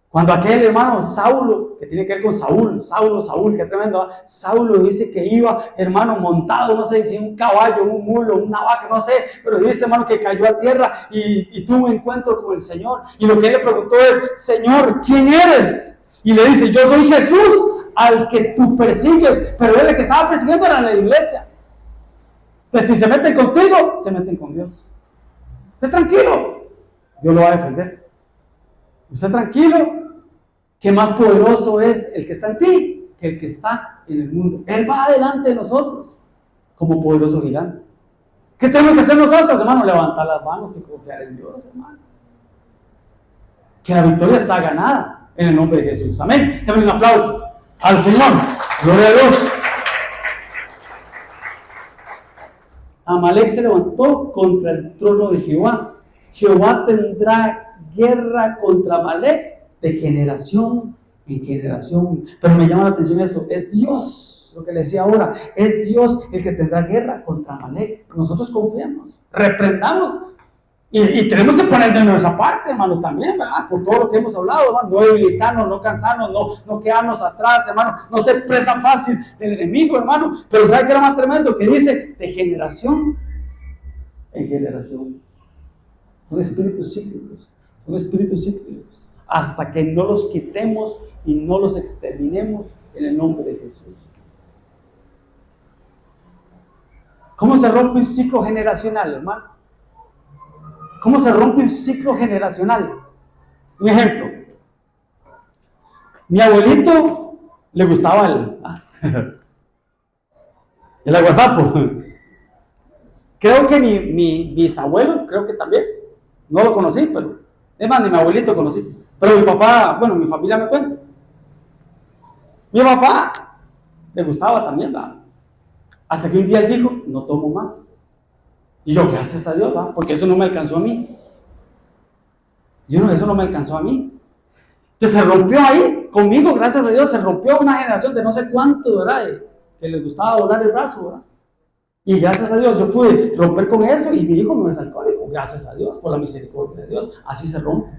Cuando aquel hermano Saulo, que tiene que ver con Saúl, qué tremendo, ¿eh? Saulo dice que iba, hermano, montado, no sé si un caballo, un mulo, una vaca, no sé, pero dice, hermano, que cayó a tierra y tuvo un encuentro con el Señor. Y lo que él le preguntó es, Señor, ¿quién eres? Y le dice, yo soy Jesús, al que tú persigues, pero él el que estaba persiguiendo era la iglesia. Entonces, si se meten contigo, se meten con Dios. Esté tranquilo, Dios lo va a defender. Esté tranquilo, que más poderoso es el que está en ti que el que está en el mundo. Él va adelante de nosotros como poderoso gigante. ¿Qué tenemos que hacer nosotros, hermano? Levantar las manos y confiar en Dios, hermano. Que la victoria está ganada en el nombre de Jesús. Amén. Denle un aplauso al Señor. Gloria a Dios. Amalek se levantó contra el trono de Jehová. Jehová tendrá guerra contra Amalek de generación en generación. Pero me llama la atención eso. Es Dios, lo que le decía ahora. Es Dios el que tendrá guerra contra Amalek. Nosotros confiamos, reprendamos. Y tenemos que poner de nuestra parte, hermano, también, ¿verdad? Por todo lo que hemos hablado, hermano. No debilitarnos, no cansarnos, no quedarnos atrás, hermano. No ser presa fácil del enemigo, hermano. Pero ¿sabe qué era más tremendo? Que dice, de generación en generación. Son espíritus cíclicos. Son espíritus cíclicos. Hasta que no los quitemos y no los exterminemos en el nombre de Jesús. ¿Cómo se rompe un ciclo generacional, hermano? ¿Cómo se rompe un ciclo generacional? Un ejemplo. Mi abuelito le gustaba el aguasapo. Creo que mi bisabuelo, creo que también. No lo conocí, pero es más, ni mi abuelito conocí. Pero mi papá, bueno, mi familia me cuenta. Mi papá le gustaba también, ¿verdad? Hasta que un día él dijo, no tomo más. Y yo, gracias a Dios, ¿verdad? Porque eso no me alcanzó a mí. Eso no me alcanzó a mí. Entonces se rompió ahí, conmigo, gracias a Dios, se rompió una generación de no sé cuántos, ¿verdad? Que les gustaba doblar el brazo, ¿verdad? Y gracias a Dios yo pude romper con eso y mi hijo no es alcohólico. Gracias a Dios, por la misericordia de Dios. Así se rompe.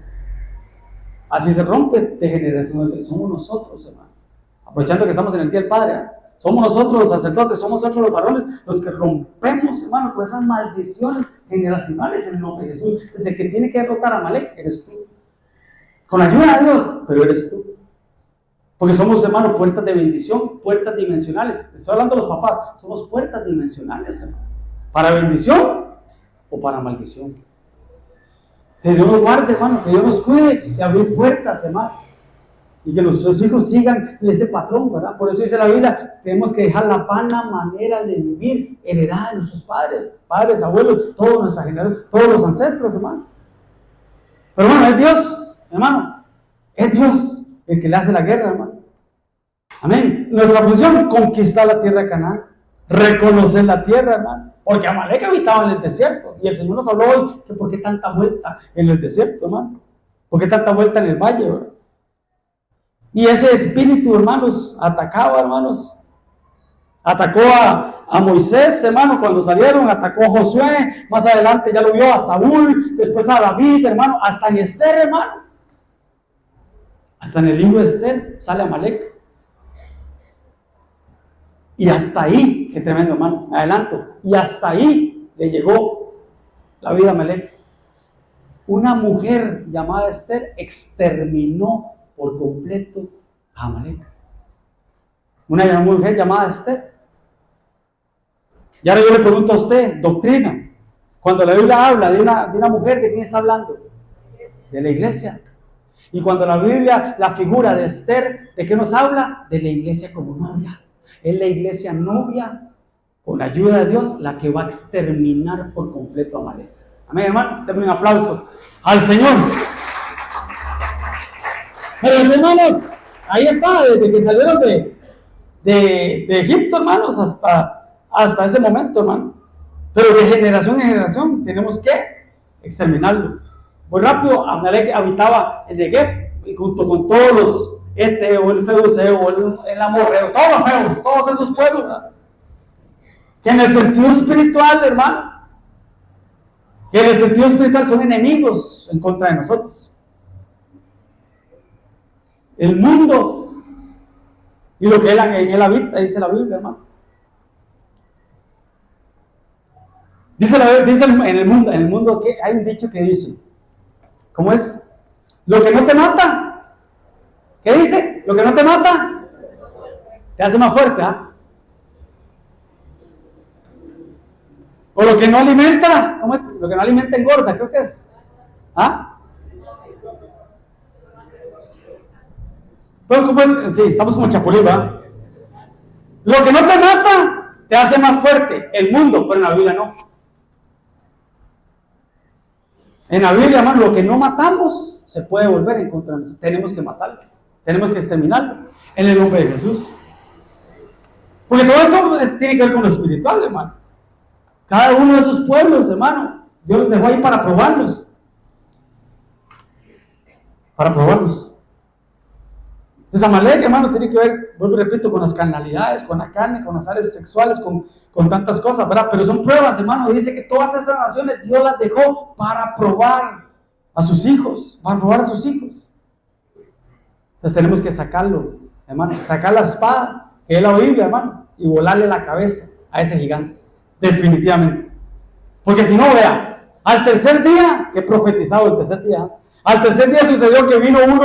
Así se rompe de generación. Somos nosotros, hermano. Aprovechando que estamos en el Día del Padre, ¿eh? Somos nosotros los sacerdotes, somos nosotros los varones, los que rompemos, hermano, con esas maldiciones generacionales en el nombre de Jesús. Entonces, el que tiene que derrotar a Amalek eres tú. Con la ayuda de Dios, pero eres tú. Porque somos, hermano, puertas de bendición, puertas dimensionales. Estoy hablando de los papás, somos puertas dimensionales, hermano. ¿Para bendición o para maldición? Que Dios nos guarde, hermano, que Dios nos cuide de abrir puertas, hermano. Y que nuestros hijos sigan ese patrón, ¿verdad? Por eso dice la Biblia, tenemos que dejar la vana manera de vivir heredada de nuestros padres, abuelos, toda nuestra generación, todos los ancestros, hermano. Pero bueno, es Dios, hermano. Es Dios el que le hace la guerra, hermano. Amén. Nuestra función, conquistar la tierra de Canaán. Reconocer la tierra, hermano. Porque Amalek habitaba en el desierto. Y el Señor nos habló hoy que por qué tanta vuelta en el desierto, hermano. ¿Por qué tanta vuelta en el valle, verdad? Y ese espíritu, hermanos, atacaba, hermanos. Atacó a Moisés, hermano, cuando salieron, atacó a Josué, más adelante ya lo vio a Saúl, después a David, hermano, hasta en Esther, hermano. Hasta en el libro de Esther sale Amalek. Y hasta ahí, qué tremendo, hermano, me adelanto, y hasta ahí le llegó la vida a Amalek. Una mujer llamada Esther exterminó por completo a Amalek. Una mujer llamada Esther. Y ahora yo le pregunto a usted, doctrina, cuando la Biblia habla de una mujer, ¿de quién está hablando? De la iglesia. Y cuando la Biblia, la figura de Esther, ¿de qué nos habla? De la iglesia como novia. Es la iglesia novia, con la ayuda de Dios, la que va a exterminar por completo a Amalek. Amén, hermano. Denme un aplauso al Señor. Pero hermanos, ahí está, desde que salieron de Egipto, hermanos, hasta ese momento, hermano. Pero de generación en generación tenemos que exterminarlo. Muy rápido, Amalek habitaba en Negev, y junto con todos los Eteo, el Febuseo, el Amorreo, todos los feos, todos esos pueblos, ¿verdad? Que en el sentido espiritual, hermano, que en el sentido espiritual son enemigos en contra de nosotros. El mundo y lo que en él habita, dice la Biblia, hermano. Dice en el mundo que hay un dicho que dice, ¿cómo es? Lo que no te mata, ¿qué dice? Lo que no te mata, te hace más fuerte, ¿ah? O lo que no alimenta, ¿cómo es? Lo que no alimenta engorda, creo que es. ¿Ah? Pero ¿cómo es? Sí, estamos como chapulín, ¿verdad? Lo que no te mata, te hace más fuerte. El mundo, pero en la Biblia no. En la Biblia, hermano, lo que no matamos se puede volver en contra de nosotros. Tenemos que matarlo. Tenemos que exterminarlo. En el nombre de Jesús. Porque todo esto tiene que ver con lo espiritual, hermano. Cada uno de esos pueblos, hermano, Dios los dejó ahí para probarlos. Para probarlos. Entonces Amalek, hermano, tiene que ver, vuelvo y repito, con las carnalidades, con la carne, con las áreas sexuales, con tantas cosas, ¿verdad? Pero son pruebas, hermano. Dice que todas esas naciones Dios las dejó para probar a sus hijos, para probar a sus hijos. Entonces tenemos que sacarlo, hermano, sacar la espada, que es la Biblia, hermano, y volarle la cabeza a ese gigante, definitivamente. Porque si no, vea, al tercer día, que he profetizado el tercer día, al tercer día sucedió que vino uno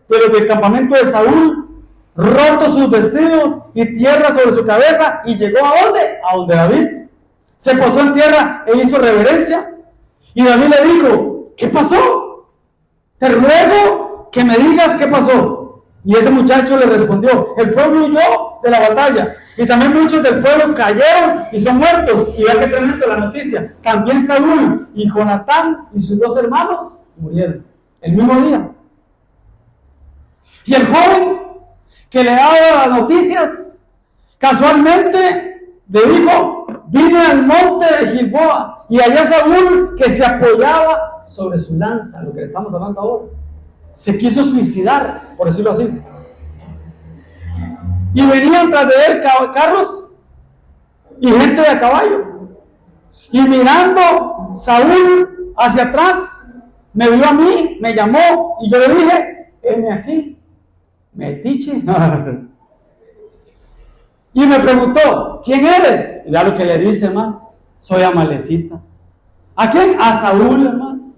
pero del campamento de Saúl, roto sus vestidos y tierra sobre su cabeza, y llegó ¿a dónde? A donde David. Se postró en tierra e hizo reverencia. Y David le dijo, ¿qué pasó? Te ruego que me digas qué pasó. Y ese muchacho le respondió, el pueblo huyó de la batalla. Y también muchos del pueblo cayeron y son muertos. Y vea que tremendo la noticia. También Saúl y Jonatán y sus 2 hermanos murieron el mismo día. Y el joven que le daba las noticias, casualmente le dijo, vine al monte de Gilboa, y allá Saúl, que se apoyaba sobre su lanza, lo que le estamos hablando ahora, se quiso suicidar, por decirlo así. Y venían tras de él carros y gente de a caballo. Y mirando Saúl hacia atrás, me vio a mí, me llamó, y yo le dije, heme aquí, metiche. Y me preguntó, ¿quién eres? Y ya lo que le dice, hermano, soy amalecita. ¿A quién? A Saúl, hermano.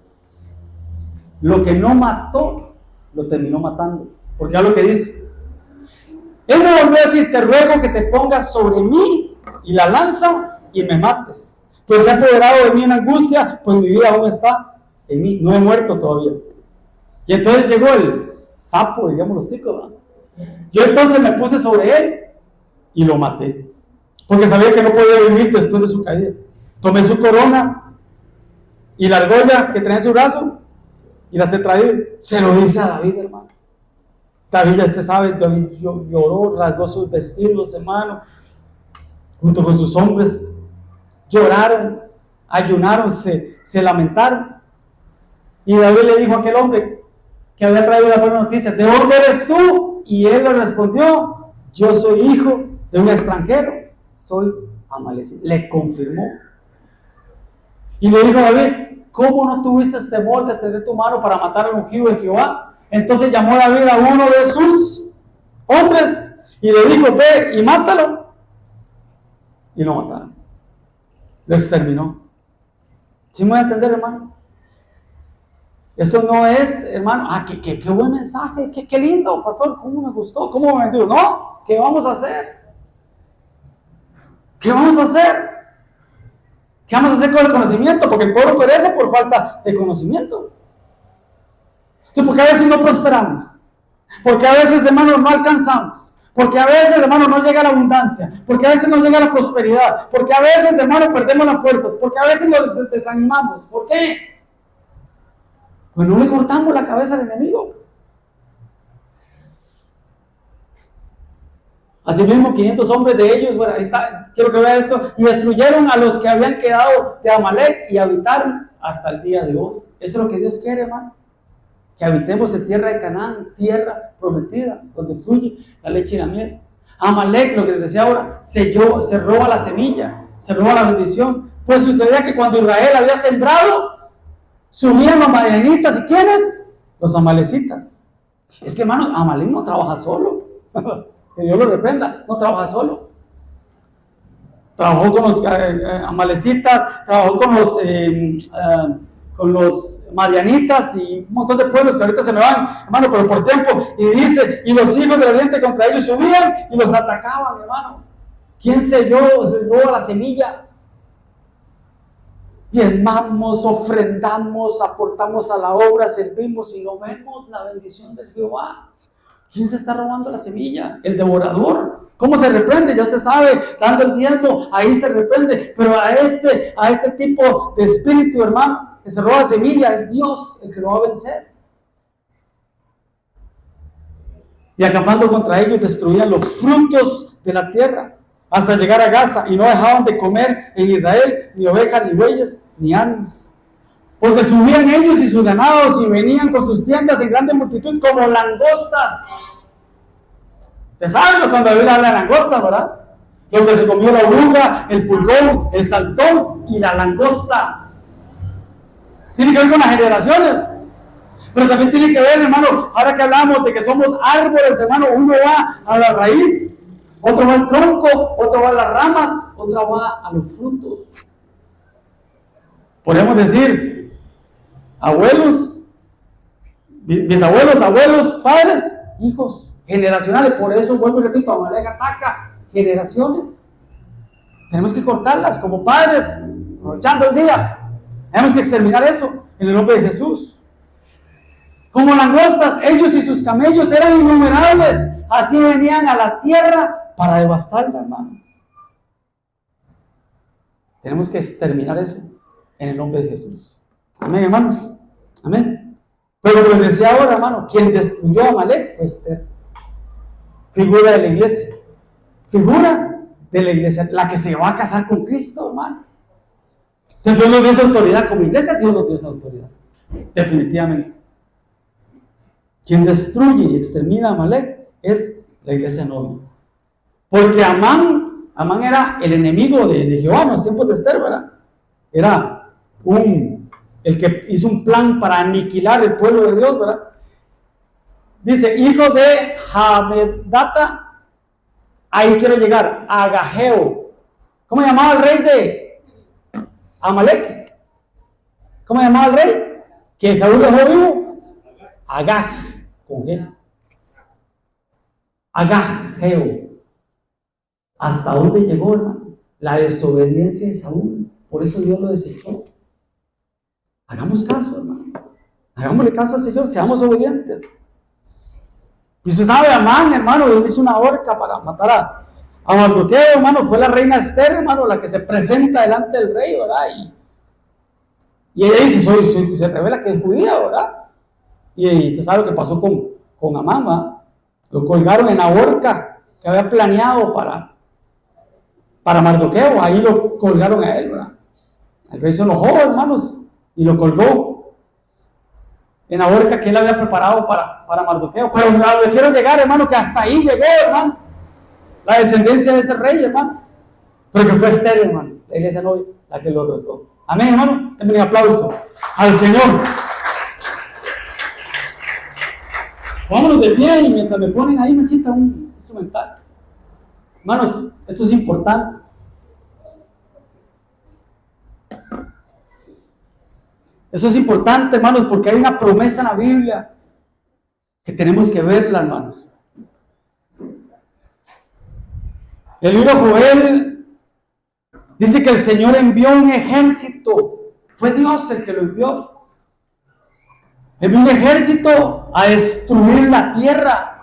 Lo que no mató, lo terminó matando. Porque ya lo que dice. Él me volvió a decir, te ruego que te pongas sobre mí y la lanza y me mates. Pues se ha apoderado de mí en angustia, pues mi vida aún está en mí. No he muerto todavía. Y entonces llegó el sapo, digamos los ticos, ¿verdad? Yo entonces me puse sobre él y lo maté, porque sabía que no podía vivir después de su caída. Tomé su corona y la argolla que tenía en su brazo y las he traído. Se lo dice a David, hermano. David, ya usted sabe, David lloró, rasgó sus vestidos, hermano, junto con sus hombres. Lloraron, ayunaron, se lamentaron. Y David le dijo a aquel hombre que había traído la buena noticia, ¿de dónde eres tú? Y él le respondió, yo soy hijo de un extranjero, soy amalecita. Le confirmó. Y le dijo a David, ¿cómo no tuviste temor de extender tu mano para matar al ungido de Jehová? Entonces llamó David a uno de sus hombres y le dijo, ve y mátalo. Y lo mataron. Lo exterminó. ¿Sí me voy a entender, hermano? Esto no es, hermano, qué buen mensaje, qué lindo, pastor, cómo me gustó, cómo me bendijo. No, ¿qué vamos a hacer? ¿Qué vamos a hacer? ¿Qué vamos a hacer con el conocimiento? Porque el pueblo perece por falta de conocimiento. Entonces, ¿por qué a veces no prosperamos? Porque a veces, hermano, no alcanzamos. Porque a veces, hermano, no llega la abundancia. Porque a veces no llega la prosperidad. Porque a veces, hermano, perdemos las fuerzas. Porque a veces nos desanimamos. ¿Por qué? Pues no le cortamos la cabeza al enemigo. Asimismo, 500 hombres de ellos, bueno, ahí está, quiero que vea esto, y destruyeron a los que habían quedado de Amalek y habitaron hasta el día de hoy. Eso es lo que Dios quiere, hermano. Que habitemos en tierra de Canaán, tierra prometida, donde fluye la leche y la miel. Amalek, lo que les decía ahora, se roba la semilla, se roba la bendición. Pues sucedía que cuando Israel había sembrado, subían los madianitas, ¿y quiénes? Los amalecitas. Es que, hermano, Amalek no trabaja solo. Que Dios lo reprenda, no trabaja solo. Trabajó con los amalecitas, trabajó con los madianitas y un montón de pueblos que ahorita se me van, hermano, pero por tiempo. Y dice, y los hijos del oriente contra ellos subían y los atacaban, hermano. ¿Quién selló la semilla? Diezmamos, ofrendamos, aportamos a la obra, servimos y no vemos la bendición de Jehová. ¿Quién se está robando la semilla? El devorador. ¿Cómo se reprende? Ya se sabe, dando el diezmo, ahí se reprende. Pero a este tipo de espíritu, hermano, que se roba la semilla, es Dios el que lo va a vencer. Y acampando contra ellos, destruían los frutos de la tierra, hasta llegar a Gaza, y no dejaban de comer en Israel, ni ovejas, ni bueyes, ni asnos. Porque subían ellos y sus ganados y venían con sus tiendas en grande multitud como langostas. ¿Te sabes cuando David habla de langostas, verdad? Lo que se comió la oruga, el pulgón, el saltón y la langosta. Tiene que ver con las generaciones. Pero también tiene que ver, hermano, ahora que hablamos de que somos árboles, hermano, uno va a la raíz, otro va al tronco, otro va a las ramas, otro va a los frutos. Podemos decir, abuelos, bisabuelos, abuelos, padres, hijos, generacionales. Por eso vuelvo y repito, Amalek ataca generaciones. Tenemos que cortarlas como padres, aprovechando el día. Tenemos que exterminar eso en el nombre de Jesús. Como langostas, ellos y sus camellos eran innumerables. Así venían a la tierra para devastarla, hermano. Tenemos que exterminar eso en el nombre de Jesús. Amén, hermanos. Amén. Pero lo que decía ahora, hermano, quien destruyó a Amalek fue Esther. Figura de la iglesia. Figura de la iglesia. La que se va a casar con Cristo, hermano. Entonces Dios nos dio esa autoridad. Como iglesia, Dios nos dio esa autoridad. Definitivamente. Quien destruye y extermina a Amalek es la iglesia novia. Porque Amán era el enemigo de Jehová en los tiempos de Esther, ¿verdad? Era el que hizo un plan para aniquilar el pueblo de Dios, ¿verdad? Dice, hijo de Hamedata, ahí quiero llegar, Agageo. ¿Cómo llamaba el rey de Amalek? ¿Cómo llamaba el rey? Que Saúl dejó vivo. Agag, con G. Agageo. ¿Hasta dónde llegó, hermano? La desobediencia de Saúl. Por eso Dios lo desechó. Hagamos caso, hermano. Hagámosle caso al Señor, seamos obedientes. Y usted sabe, Amán, hermano, Dios hizo una horca para matar a Mardoqueo, hermano. Fue la reina Esther, hermano, la que se presenta delante del rey, ¿verdad? Y ella dice, se revela que es judía, ¿verdad? Y se sabe lo que pasó con Amán, ¿verdad? Lo colgaron en la horca que había planeado para Mardoqueo. Ahí lo colgaron a él, ¿verdad? El rey se enojó, hermanos, y lo colgó en la horca que él había preparado para Mardoqueo. Pero a donde quiero llegar, hermano, que hasta ahí llegó, hermano, la descendencia de ese rey, hermano. Pero que fue Esther, hermano, la iglesia novia, la que lo derrotó. Amén, hermano. Denme un aplauso al Señor. Vámonos de pie y mientras me ponen ahí, machita, un instrumental. Hermanos, esto es importante. Eso es importante, hermanos, porque hay una promesa en la Biblia que tenemos que verla, hermanos. El libro de Joel dice que el Señor envió un ejército. Fue Dios el que lo envió. Envió un ejército a destruir la tierra.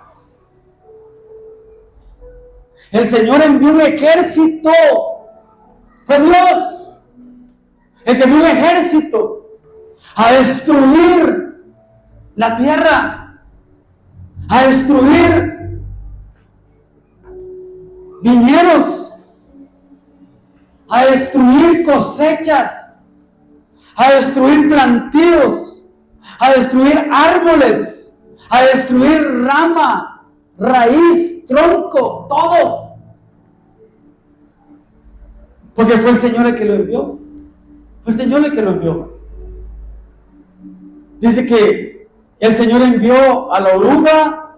El Señor envió un ejército. Fue Dios el que envió un ejército a destruir la tierra, a destruir viñedos, a destruir cosechas, a destruir plantíos, a destruir árboles, a destruir rama, raíz, tronco, todo. Porque fue el Señor el que lo envió. Fue el Señor el que lo envió. Dice que el Señor envió a la oruga,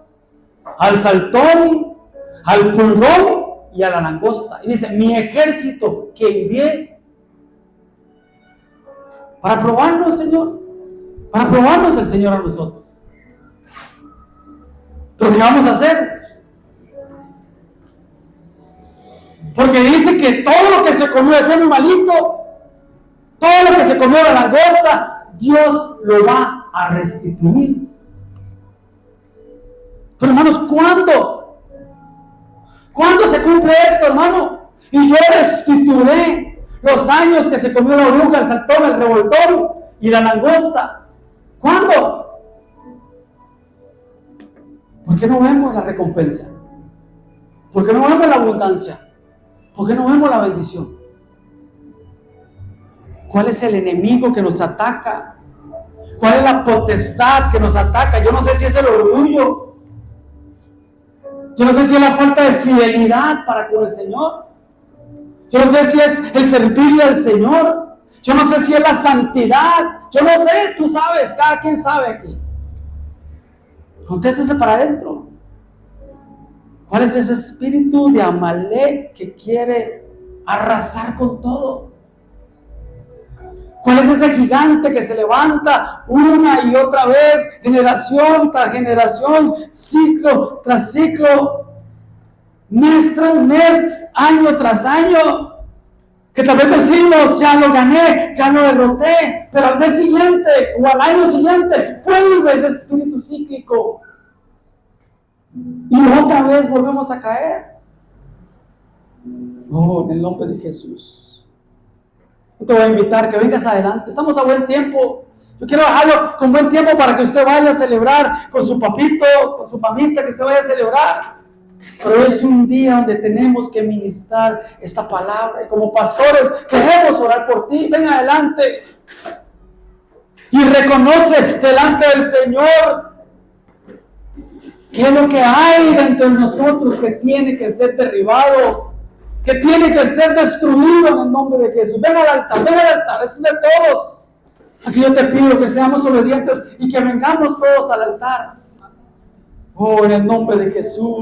al saltón, al pulgón y a la langosta. Y dice, mi ejército que envié para probarnos, Señor. Para probarnos el Señor a nosotros. ¿Pero qué vamos a hacer? Porque dice que todo lo que se comió ese animalito, todo lo que se comió la langosta, Dios lo va a restituir. Pero hermanos, ¿cuándo? ¿Cuándo se cumple esto, hermano? Y yo restituiré los años que se comió la oruga, el saltón, el revoltón y la langosta. ¿Cuándo? ¿Por qué no vemos la recompensa? ¿Por qué no vemos la abundancia? ¿Por qué no vemos la bendición? ¿Cuál es el enemigo que nos ataca? ¿Cuál es la potestad que nos ataca? Yo no sé si es el orgullo. Yo no sé si es la falta de fidelidad para con el Señor. Yo no sé si es el servirle al Señor. Yo no sé si es la santidad. Yo no sé, tú sabes, cada quien sabe aquí. Contéstese para adentro. ¿Cuál es ese espíritu de Amalek que quiere arrasar con todo? ¿Cuál es ese gigante que se levanta una y otra vez, generación tras generación, ciclo tras ciclo, mes tras mes, año tras año? Que tal vez decimos, ya lo gané, ya lo derroté, pero al mes siguiente o al año siguiente vuelve ese espíritu cíclico. Y otra vez volvemos a caer. Oh, en el nombre de Jesús. Yo te voy a invitar que vengas adelante. Estamos a buen tiempo. Yo quiero dejarlo con buen tiempo para que usted vaya a celebrar con su papito, con su mamita, que se vaya a celebrar. Pero es un día donde tenemos que ministrar esta palabra. Y como pastores queremos orar por ti. Ven adelante. Y reconoce delante del Señor qué es lo que hay dentro de nosotros que tiene que ser derribado, que tiene que ser destruido en el nombre de Jesús. Ven al altar, es de todos. Aquí yo te pido que seamos obedientes y que vengamos todos al altar. Oh, en el nombre de Jesús.